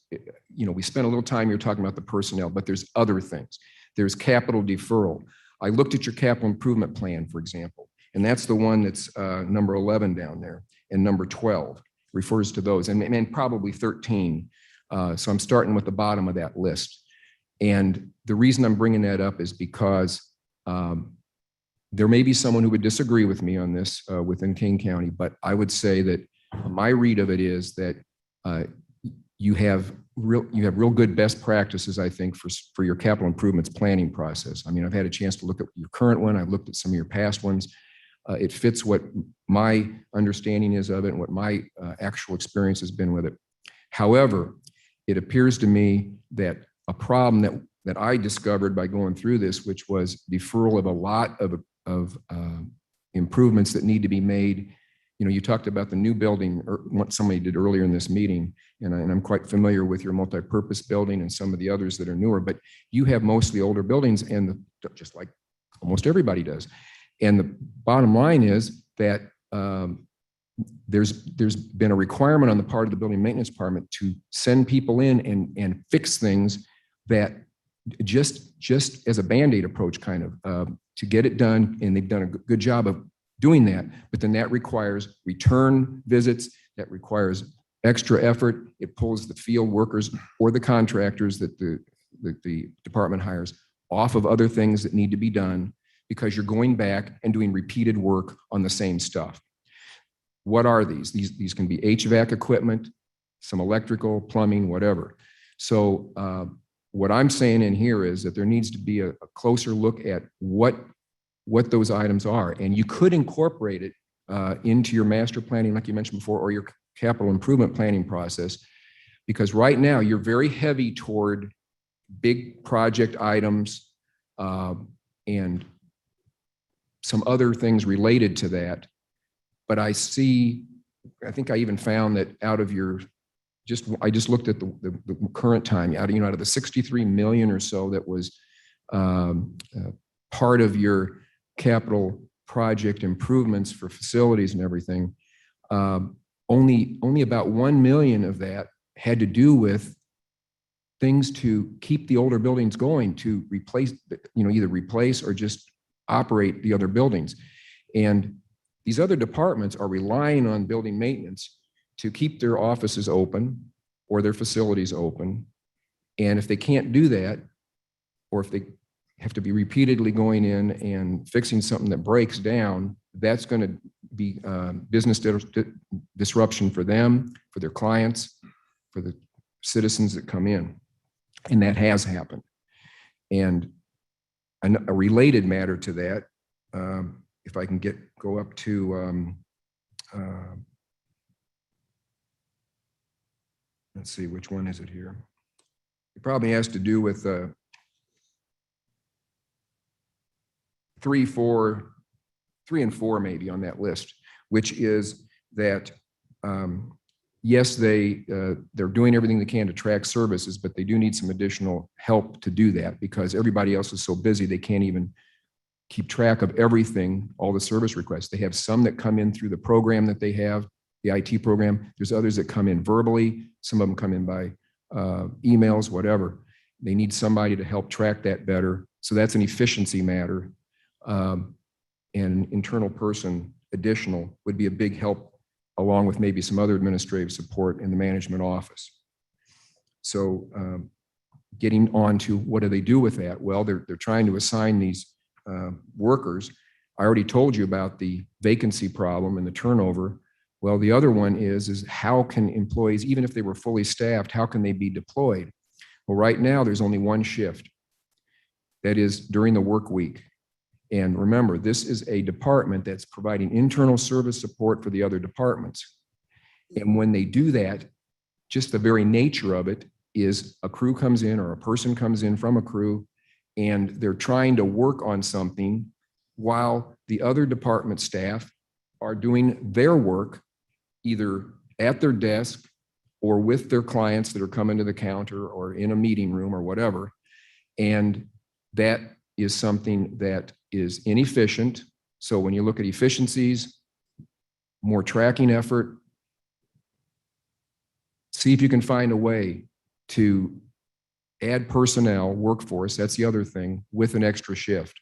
we spent a little time here talking about the personnel, but there's other things. There's capital deferral. I looked at your capital improvement plan, for example, and that's the one that's number 11 down there, and number 12 refers to those, and probably 13. So I'm starting with the bottom of that list. And the reason I'm bringing that up is because there may be someone who would disagree with me on this within Kane County, but I would say that my read of it is that you have real good best practices, I think, for your capital improvements planning process. I mean, I've had a chance to look at your current one. I've looked at some of your past ones. It fits what my understanding is of it and what my actual experience has been with it. However, it appears to me that a problem that I discovered by going through this, which was deferral of a lot of improvements that need to be made. You talked about the new building, or what somebody did earlier in this meeting, and I'm quite familiar with your multi-purpose building and some of the others that are newer, but you have mostly older buildings, and just like almost everybody does. And the bottom line is that there's been a requirement on the part of the building maintenance department to send people in and fix things that just as a Band-Aid approach, kind of to get it done. And they've done a good job of doing that, but then that requires return visits, that requires extra effort. It pulls the field workers or the contractors that the department hires off of other things that need to be done, because you're going back and doing repeated work on the same stuff. What are these? These can be HVAC equipment, some electrical, plumbing, whatever. So what I'm saying in here is that there needs to be a closer look at what those items are. And you could incorporate it into your master planning, like you mentioned before, or your capital improvement planning process, because right now you're very heavy toward big project items and some other things related to that. But I think I even found that out of your, I just looked at the current time, out of the 63 million or so that was part of your capital project improvements for facilities and everything, only about 1 million of that had to do with things to keep the older buildings going, to replace, either replace or just operate the other buildings. And these other departments are relying on building maintenance to keep their offices open or their facilities open. And if they can't do that, or if they have to be repeatedly going in and fixing something that breaks down, that's going to be business disruption for them, for their clients, for the citizens that come in. And that has happened. And a related matter to that, if I can go up to, let's see, which one is it here? It probably has to do with 3 and 4 maybe on that list, which is that yes, they're doing everything they can to track services, but they do need some additional help to do that, because everybody else is so busy they can't even keep track of everything, all the service requests. They have some that come in through the program that they have, the IT program. There's others that come in verbally. Some of them come in by emails, whatever. They need somebody to help track that better. So that's an efficiency matter. And an internal person, additional, would be a big help, along with maybe some other administrative support in the management office. So getting on to what do they do with that? Well, they're trying to assign these workers. I already told you about the vacancy problem and the turnover. Well, the other one is how can employees, even if they were fully staffed, how can they be deployed? Well, right now there's only one shift. That is during the work week. And remember, this is a department that's providing internal service support for the other departments. And when they do that, just the very nature of it is a crew comes in, or a person comes in from a crew, and they're trying to work on something while the other department staff are doing their work either at their desk or with their clients that are coming to the counter or in a meeting room or whatever. And that is something that is inefficient. So when you look at efficiencies, more tracking effort, see if you can find a way to add personnel, workforce, that's the other thing, with an extra shift.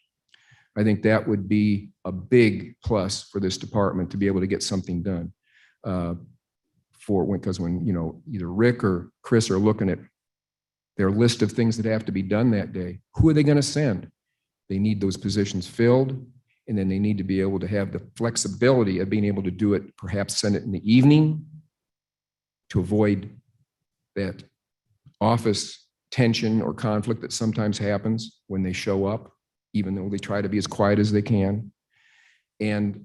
I think that would be a big plus for this department to be able to get something done. Because when, either Rick or Chris are looking at their list of things that have to be done that day, who are they going to send? They need those positions filled, and then they need to be able to have the flexibility of being able to do it, perhaps send it in the evening to avoid that office tension or conflict that sometimes happens when they show up, even though they try to be as quiet as they can. And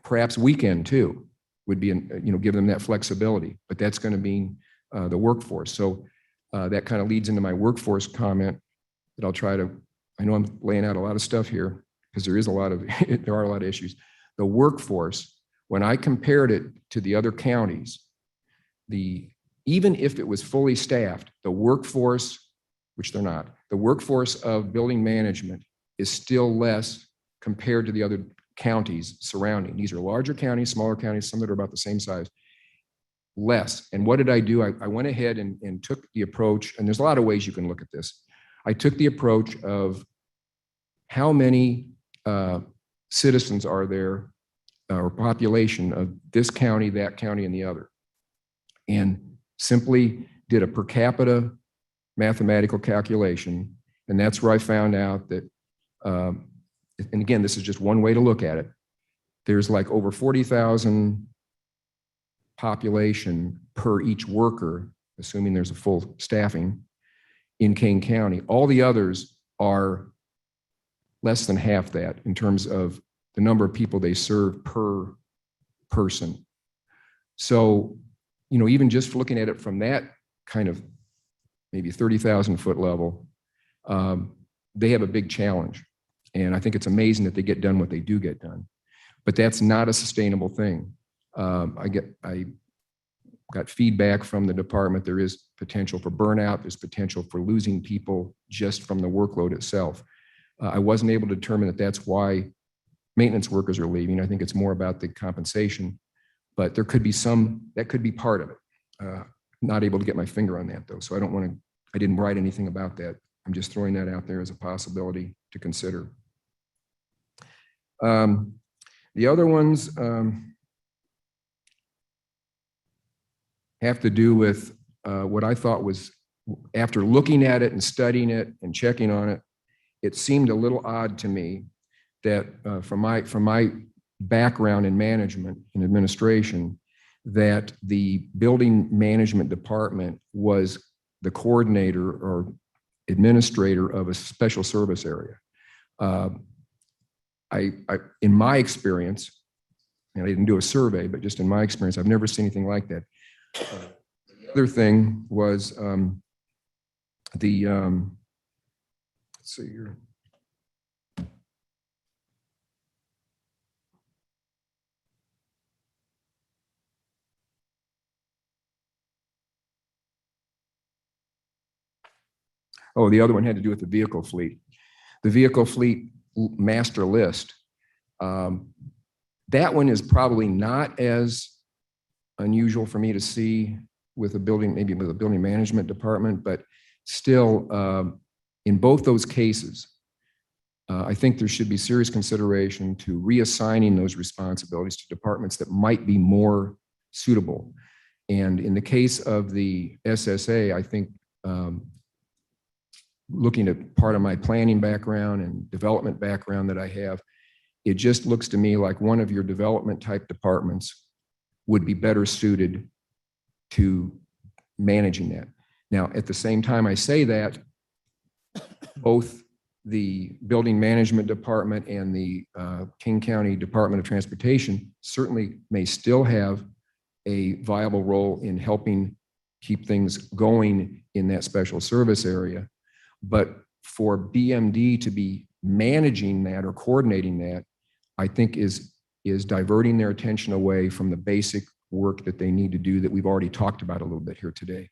perhaps weekend too would be, give them that flexibility, but that's going to be the workforce. So that kind of leads into my workforce comment that I'll try to, I know I'm laying out a lot of stuff here because there are a lot of issues. The workforce, when I compared it to the other counties, even if it was fully staffed, the workforce, which they're not, the workforce of building management is still less compared to the other counties surrounding. These are larger counties, smaller counties, some that are about the same size, less. And what did I do? I went ahead and took the approach, and there's a lot of ways you can look at this. I took the approach of how many citizens are there, or population of this county, that county, and the other, and simply did a per capita mathematical calculation. And that's where I found out that, and again, this is just one way to look at it. There's like over 40,000 population per each worker, assuming there's a full staffing in Kane County. All the others are less than half that in terms of the number of people they serve per person. So, even just looking at it from that kind of maybe 30,000 foot level, they have a big challenge. And I think it's amazing that they get done what they do get done, but that's not a sustainable thing. I got feedback from the department. There is potential for burnout. There's potential for losing people just from the workload itself. I wasn't able to determine that that's why maintenance workers are leaving. I think it's more about the compensation, but there could be that could be part of it. Not able to get my finger on that though. So I didn't write anything about that. I'm just throwing that out there as a possibility to consider. The other ones have to do with what I thought was, after looking at it and studying it and checking on it, it seemed a little odd to me that from my background in management and administration, that the building management department was the coordinator or administrator of a special service area. In my experience, and I didn't do a survey, but just in my experience, I've never seen anything like that. The other thing was let's see here. Oh, the other one had to do with the vehicle fleet. The vehicle fleet master list. That one is probably not as unusual for me to see with a building, maybe with a building management department, but still, in both those cases, I think there should be serious consideration to reassigning those responsibilities to departments that might be more suitable. And in the case of the SSA, I think looking at part of my planning background and development background that I have, it just looks to me like one of your development type departments would be better suited to managing that. Now, at the same time I say that, both the building management department and the King County Department of Transportation certainly may still have a viable role in helping keep things going in that special service area. But for BMD to be managing that or coordinating that, I think is is diverting their attention away from the basic work that they need to do that we've already talked about a little bit here today.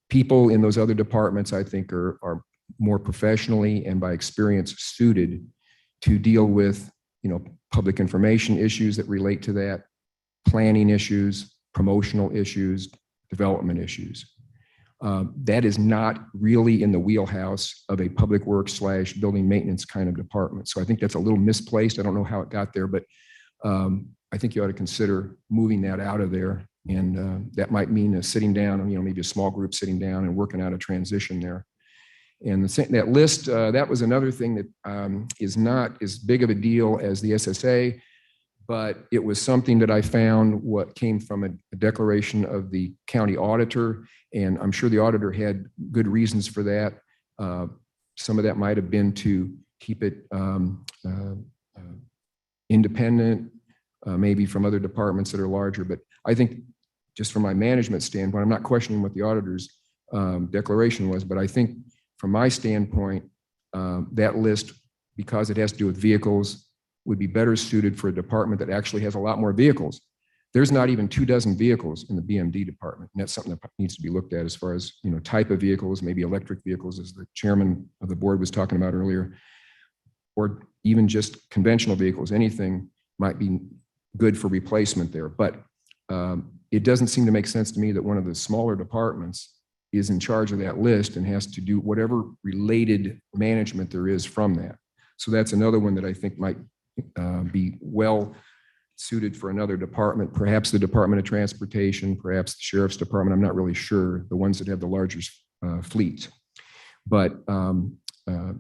People in those other departments, I think, are more professionally and by experience suited to deal with, public information issues that relate to that, planning issues, promotional issues, development issues. That is not really in the wheelhouse of a public works / building maintenance kind of department. So I think that's a little misplaced. I don't know how it got there, but I think you ought to consider moving that out of there. And that might mean sitting down, maybe a small group sitting down and working out a transition there. And that list, that was another thing that is not as big of a deal as the SSA, but it was something that I found what came from a declaration of the county auditor. And I'm sure the auditor had good reasons for that. Some of that might have been to keep it independent, maybe from other departments that are larger. But I think just from my management standpoint, I'm not questioning what the auditor's declaration was, but I think from my standpoint, that list, because it has to do with vehicles, would be better suited for a department that actually has a lot more vehicles. There's not even 24 vehicles in the BMD department. And that's something that needs to be looked at as far as, type of vehicles, maybe electric vehicles, as the chairman of the board was talking about earlier, or even just conventional vehicles. Anything might be good for replacement there. But it doesn't seem to make sense to me that one of the smaller departments is in charge of that list and has to do whatever related management there is from that. So that's another one that I think might be well suited for another department, perhaps the Department of Transportation, perhaps the Sheriff's Department. I'm not really sure, the ones that have the largest fleet. But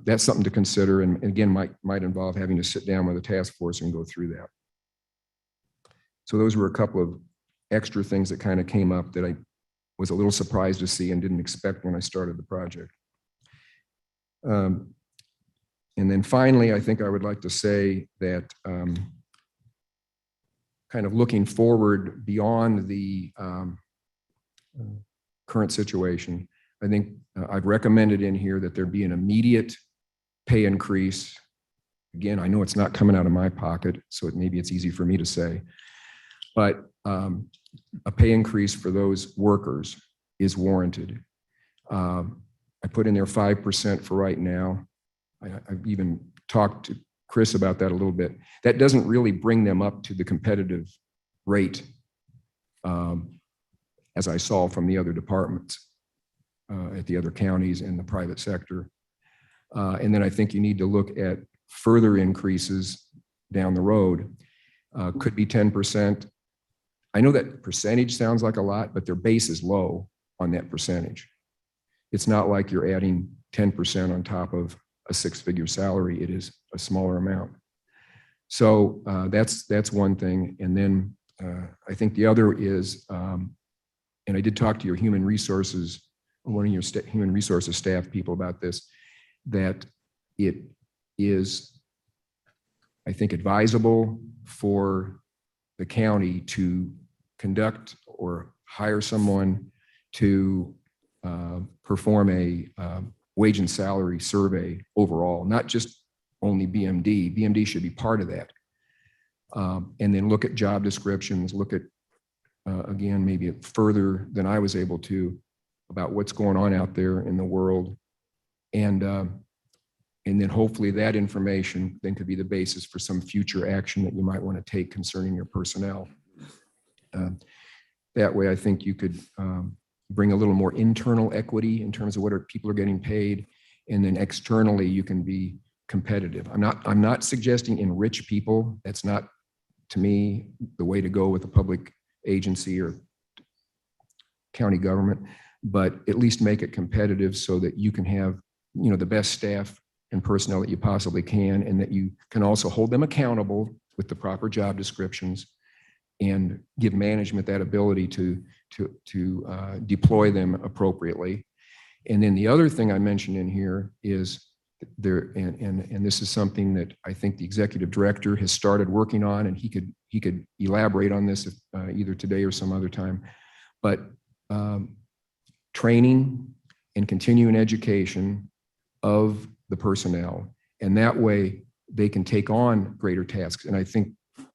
that's something to consider, and again, might involve having to sit down with a task force and go through that. So those were a couple of extra things that kind of came up that I was a little surprised to see and didn't expect when I started the project. And then finally, I think I would like to say that kind of looking forward beyond the current situation, I think I've recommended in here that there be an immediate pay increase. Again, I know it's not coming out of my pocket, so maybe it's easy for me to say, but a pay increase for those workers is warranted. I put in there 5% for right now. I've even talked to Chris about that a little bit. That doesn't really bring them up to the competitive rate as I saw from the other departments at the other counties and the private sector. And then I think you need to look at further increases down the road. Could be 10%. I know that percentage sounds like a lot, but their base is low on that percentage. It's not like you're adding 10% on top of a six-figure salary. It is a smaller amount. So that's one thing. And then I think the other is, and I did talk to your human resources, one of your human resources staff people about this, that it is, I think, advisable for the county to conduct or hire someone to perform a wage and salary survey overall, not just only BMD. BMD should be part of that. And then look at job descriptions, look at, again, maybe further than I was able to about what's going on out there in the world. And then hopefully that information then could be the basis for some future action that you might want to take concerning your personnel. That way, I think you could bring a little more internal equity in terms of what people are getting paid, and then externally you can be competitive. I'm not suggesting enrich people. That's not, to me, the way to go with a public agency or county government, but at least make it competitive so that you can have, the best staff and personnel that you possibly can, and that you can also hold them accountable with the proper job descriptions and give management that ability to deploy them appropriately. And then the other thing I mentioned in here is there, and this is something that I think the executive director has started working on, and he could elaborate on this either today or some other time, but training and continuing education of the personnel And that way they can take on greater tasks. And I think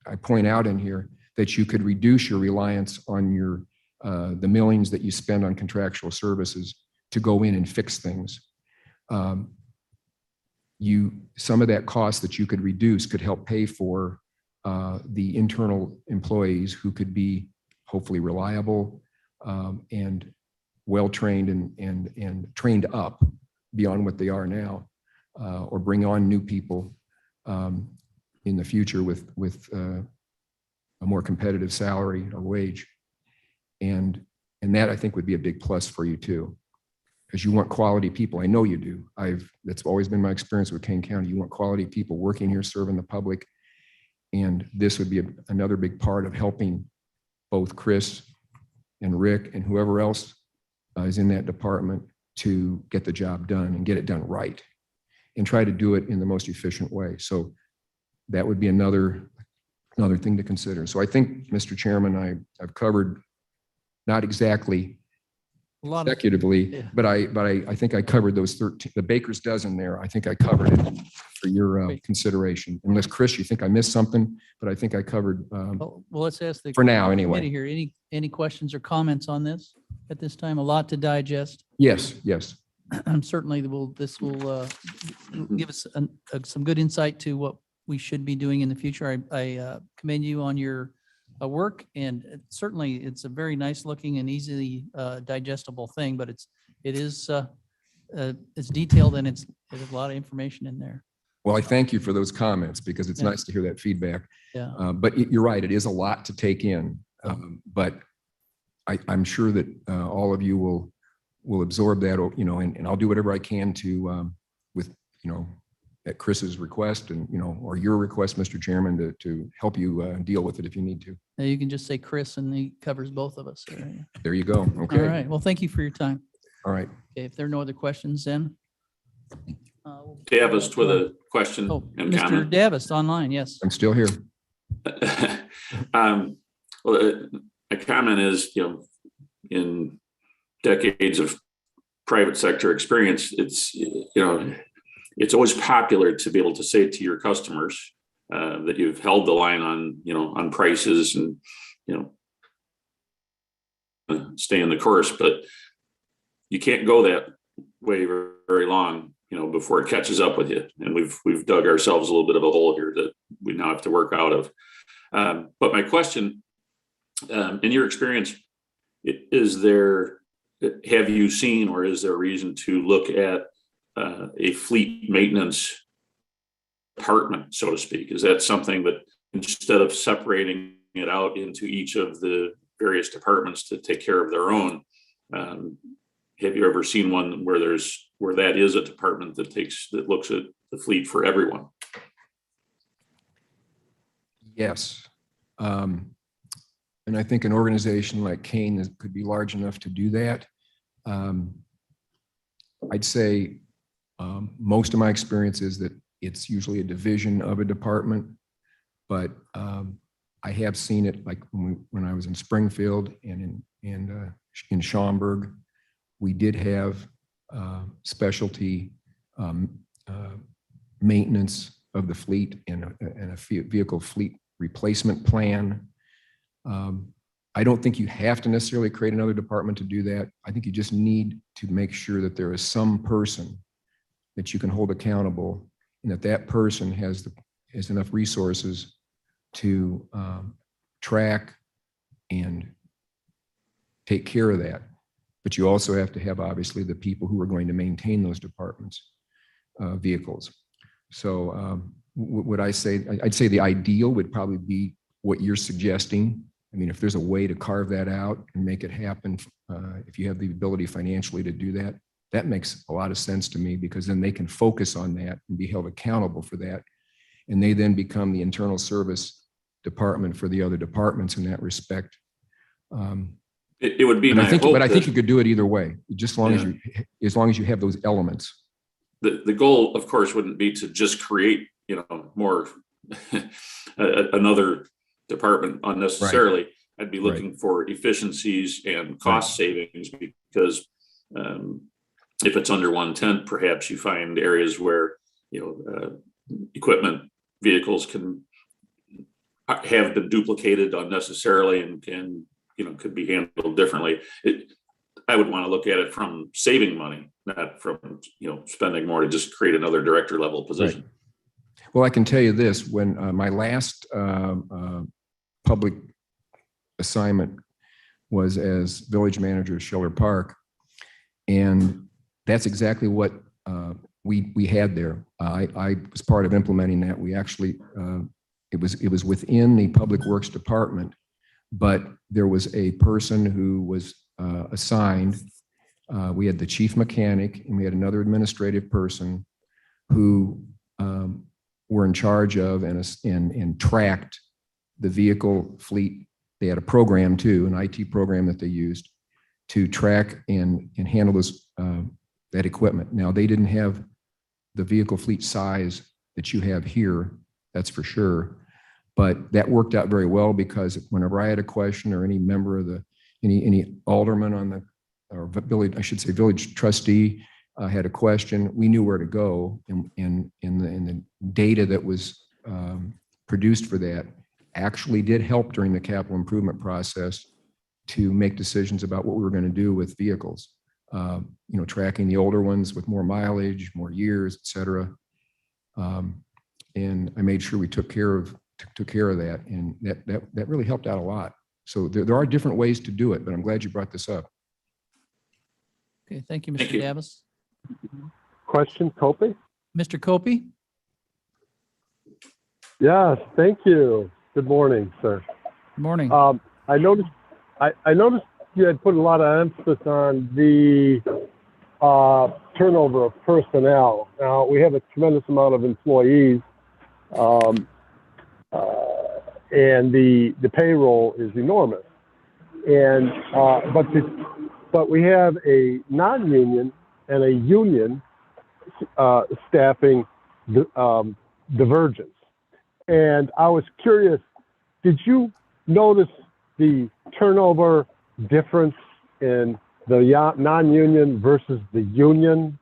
I point out in here that you could reduce your reliance on your the millions that you spend on contractual services to go in and fix things. Some of that cost that you could reduce could help pay for the internal employees who could be hopefully reliable and well-trained and trained up beyond what they are now, or bring on new people in the future with a more competitive salary or wage. And that I think would be a big plus for you too, because you want quality people. I know you do. That's always been my experience with Kane County. You want quality people working here, serving the public. And this would be another big part of helping both Chris and Rick and whoever else is in that department to get the job done and get it done right and try to do it in the most efficient way. So that would be another thing to consider. So I think, Mr. Chairman, I've covered, not exactly consecutively, but I think I covered those 13, the baker's dozen there. I think I covered it for your consideration. Unless, Chris, you think I missed something, but I think I covered Well, let's ask the for now committee anyway. here. Any questions or comments on this at this time? A lot to digest. Yes. Certainly this will give us some good insight to what we should be doing in the future. I commend you on your work, and certainly it's a very nice looking and easily digestible thing, but it's detailed and there's a lot of information in there. Well, I thank you for those comments because it's nice to hear that feedback. Yeah. But you're right, it is a lot to take in. But I'm sure that all of you will absorb that, and I'll do whatever I can to, with, at Chris's request and, or your request, Mr. Chairman, to help you deal with it if you need to. Now you can just say Chris and he covers both of us. There you go. Okay. All right. Well, thank you for your time. All right. Okay, if there are no other questions, then. Davis with a question and Mr. comment. Davis online, yes. I'm still here. Well, a comment is, in decades of private sector experience, it's always popular to be able to say to your customers that you've held the line on prices and, stay in the course, but you can't go that way very, very long, before it catches up with you. And we've dug ourselves a little bit of a hole here that we now have to work out of. But my question, in your experience, have you seen, or is there a reason to look at a fleet maintenance department, so to speak? Is that something that, instead of separating it out into each of the various departments to take care of their own, have you ever seen one where that is a department that looks at the fleet for everyone? Yes. And I think an organization like Kane could be large enough to do that. I'd say most of my experience is that it's usually a division of a department, but I have seen it, like when I was in Springfield and in Schaumburg, we did have specialty maintenance of the fleet and a vehicle fleet replacement plan. I don't think you have to necessarily create another department to do that. I think you just need to make sure that there is some person that you can hold accountable, and that person has enough resources to track and take care of that. But you also have to have, obviously, the people who are going to maintain those departments' vehicles. So would I say, I'd say the ideal would probably be what you're suggesting. I mean, if there's a way to carve that out and make it happen, if you have the ability financially to do that, that makes a lot of sense to me, because then they can focus on that and be held accountable for that. And they then become the internal service department for the other departments in that respect. It would be, but I think you could do it either way, just as long as you have those elements. The goal, of course, wouldn't be to just create, more another department unnecessarily. Right. I'd be looking for efficiencies and cost savings, because if it's under one tent, perhaps you find areas where equipment, vehicles can have been duplicated unnecessarily and can, could be handled differently. I would want to look at it from saving money, not from, spending more to just create another director level position. Right. Well, I can tell you this, when my last public assignment was as village manager of Schiller Park, and that's exactly what we had there. I was part of implementing that. We actually, it was within the Public Works Department, but there was a person who was assigned. We had the chief mechanic and we had another administrative person who were in charge of and tracked the vehicle fleet. They had a program too, an IT program that they used to track and handle this that equipment. Now, they didn't have the vehicle fleet size that you have here, that's for sure. But that worked out very well because whenever I had a question or any member of any alderman on the, or village, I should say village trustee had a question, we knew where to go. And the data that was produced for that actually did help during the capital improvement process to make decisions about what we were going to do with vehicles. Tracking the older ones with more mileage, more years, et cetera. And I made sure we took care of that, and that really helped out a lot. So there are different ways to do it, but I'm glad you brought this up. Okay, thank you, Mr. Davis. Question, Copey? Mr. Copey? Yes, thank you. Good morning, sir. Good morning. I noticed you had put a lot of emphasis on the turnover of personnel. Now, we have a tremendous amount of employees, and the payroll is enormous. And but we have a non-union and a union staffing divergence. And I was curious, did you notice the turnover difference in the non-union versus the union?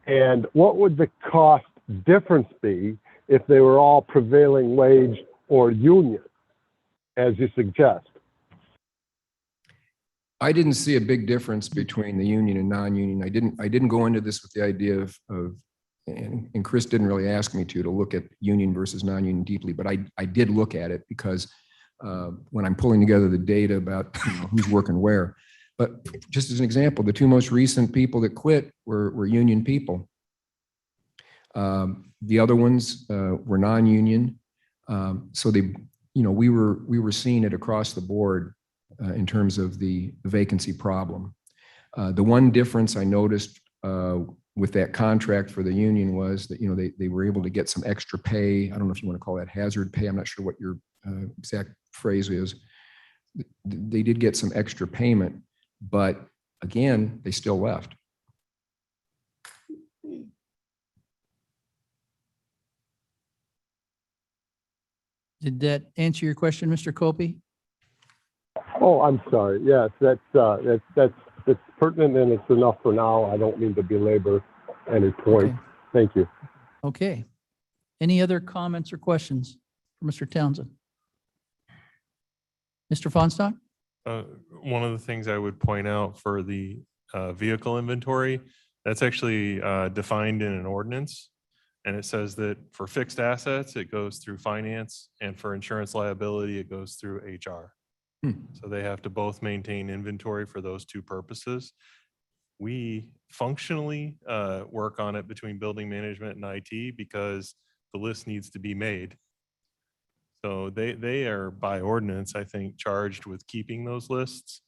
And what would the cost difference be if they were all prevailing wage or union, as you suggest? I didn't see a big difference between the union and non-union. I didn't go into this with the idea of and Chris didn't really ask me to look at union versus non-union deeply, but I did look at it because when I'm pulling together the data about who's working where. But just as an example, the two most recent people that quit were union people. The other ones were non-union. So we were seeing it across the board in terms of the vacancy problem. The one difference I noticed with that contract for the union was that they were able to get some extra pay. I don't know if you want to call that hazard pay. I'm not sure what your exact phrase is. They did get some extra payment, but again, they still left. Did that answer your question, Mr. Copey? Oh, I'm sorry. Yes, that's pertinent, and it's enough for now. I don't mean to belabor any point. Okay. Thank you. Okay. Any other comments or questions for Mr. Townsend? Mr. Fonstock? One of the things I would point out for the vehicle inventory, that's actually defined in an ordinance. And it says that for fixed assets, it goes through finance, and for insurance liability, it goes through HR. So they have to both maintain inventory for those two purposes. We functionally work on it between building management and IT because the list needs to be made. So they are by ordinance, I think, charged with keeping those lists.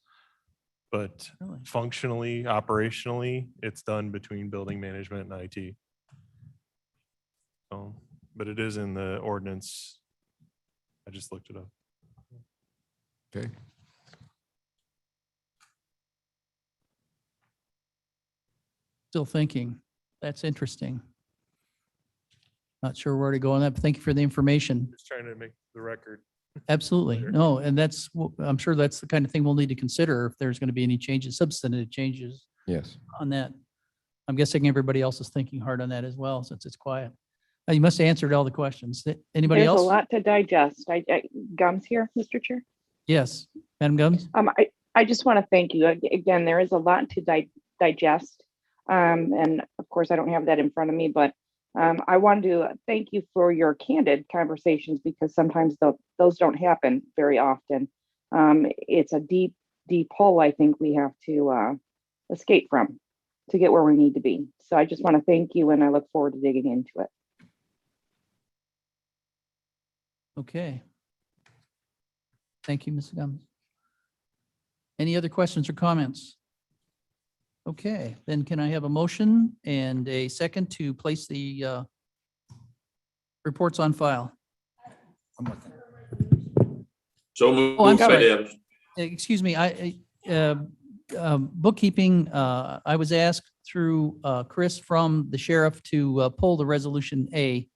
But functionally, operationally, it's done between building management and IT. So, but it is in the ordinance. I just looked it up. Okay. Still thinking. That's interesting. Not sure where to go on that, but thank you for the information. Just trying to make the record. Absolutely. No, and I'm sure that's the kind of thing we'll need to consider if there's going to be any changes, substantive changes. Yes. On that. I'm guessing everybody else is thinking hard on that as well, since it's quiet. You must have answered all the questions. Anybody There's a else? lot to digest. Gums here, Mr. Chair. Yes, Madam Gums? I just want to thank you. Again, there is a lot to digest. And of course, I don't have that in front of me, but I wanted to thank you for your candid conversations because sometimes those don't happen very often. It's a deep, deep hole I think we have to escape from to get where we need to be. So I just want to thank you and I look forward to digging into it. Okay. Thank you, Ms. Gums. Any other questions or comments? Okay, then can I have a motion and a second to place the reports on file? So moved Oh, I'm by sorry. Davis. Excuse me, bookkeeping, I was asked through Chris from the sheriff to pull the resolution A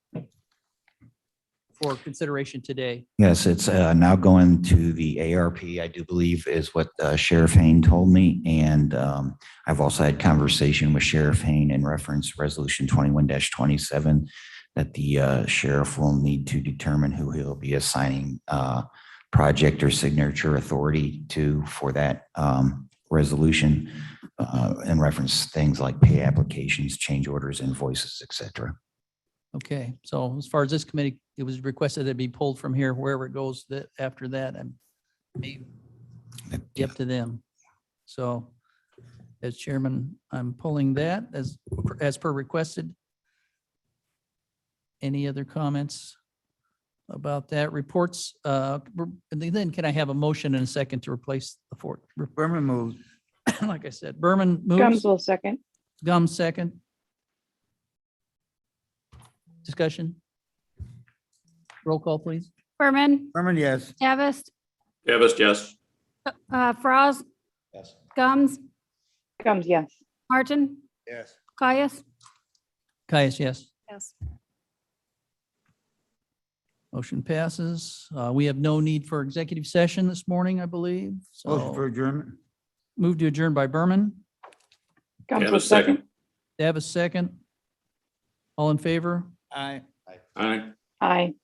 for consideration today. Yes, it's now going to the ARP, I do believe is what Sheriff Hain told me. And I've also had conversation with Sheriff Hain in reference resolution 21-27 that the sheriff will need to determine who he'll be assigning project or signature authority to for that resolution in reference things like pay applications, change orders, invoices, et cetera. Okay, so as far as this committee, it was requested that it be pulled from here, wherever it goes that after that, and maybe be up to them. So as chairman, I'm pulling that as per requested. Any other comments about that? Reports, and then can I have a motion and a second to replace the fort? Berman moved. Like I said, Berman Gums moves, will second. Gums second. Discussion? Roll call, please. Berman, Berman, yes. Davis, Davis, yes. Frost. Yes. Gums, Gums, yes. Martin, Yes. Caius. Caius, yes. Yes. Motion passes. We have no need for executive session this morning, I believe. Motion for So adjournment. move to adjourn by Berman. Gums will Davis, second. Davis, second. All in favor? Aye. Aye. Aye.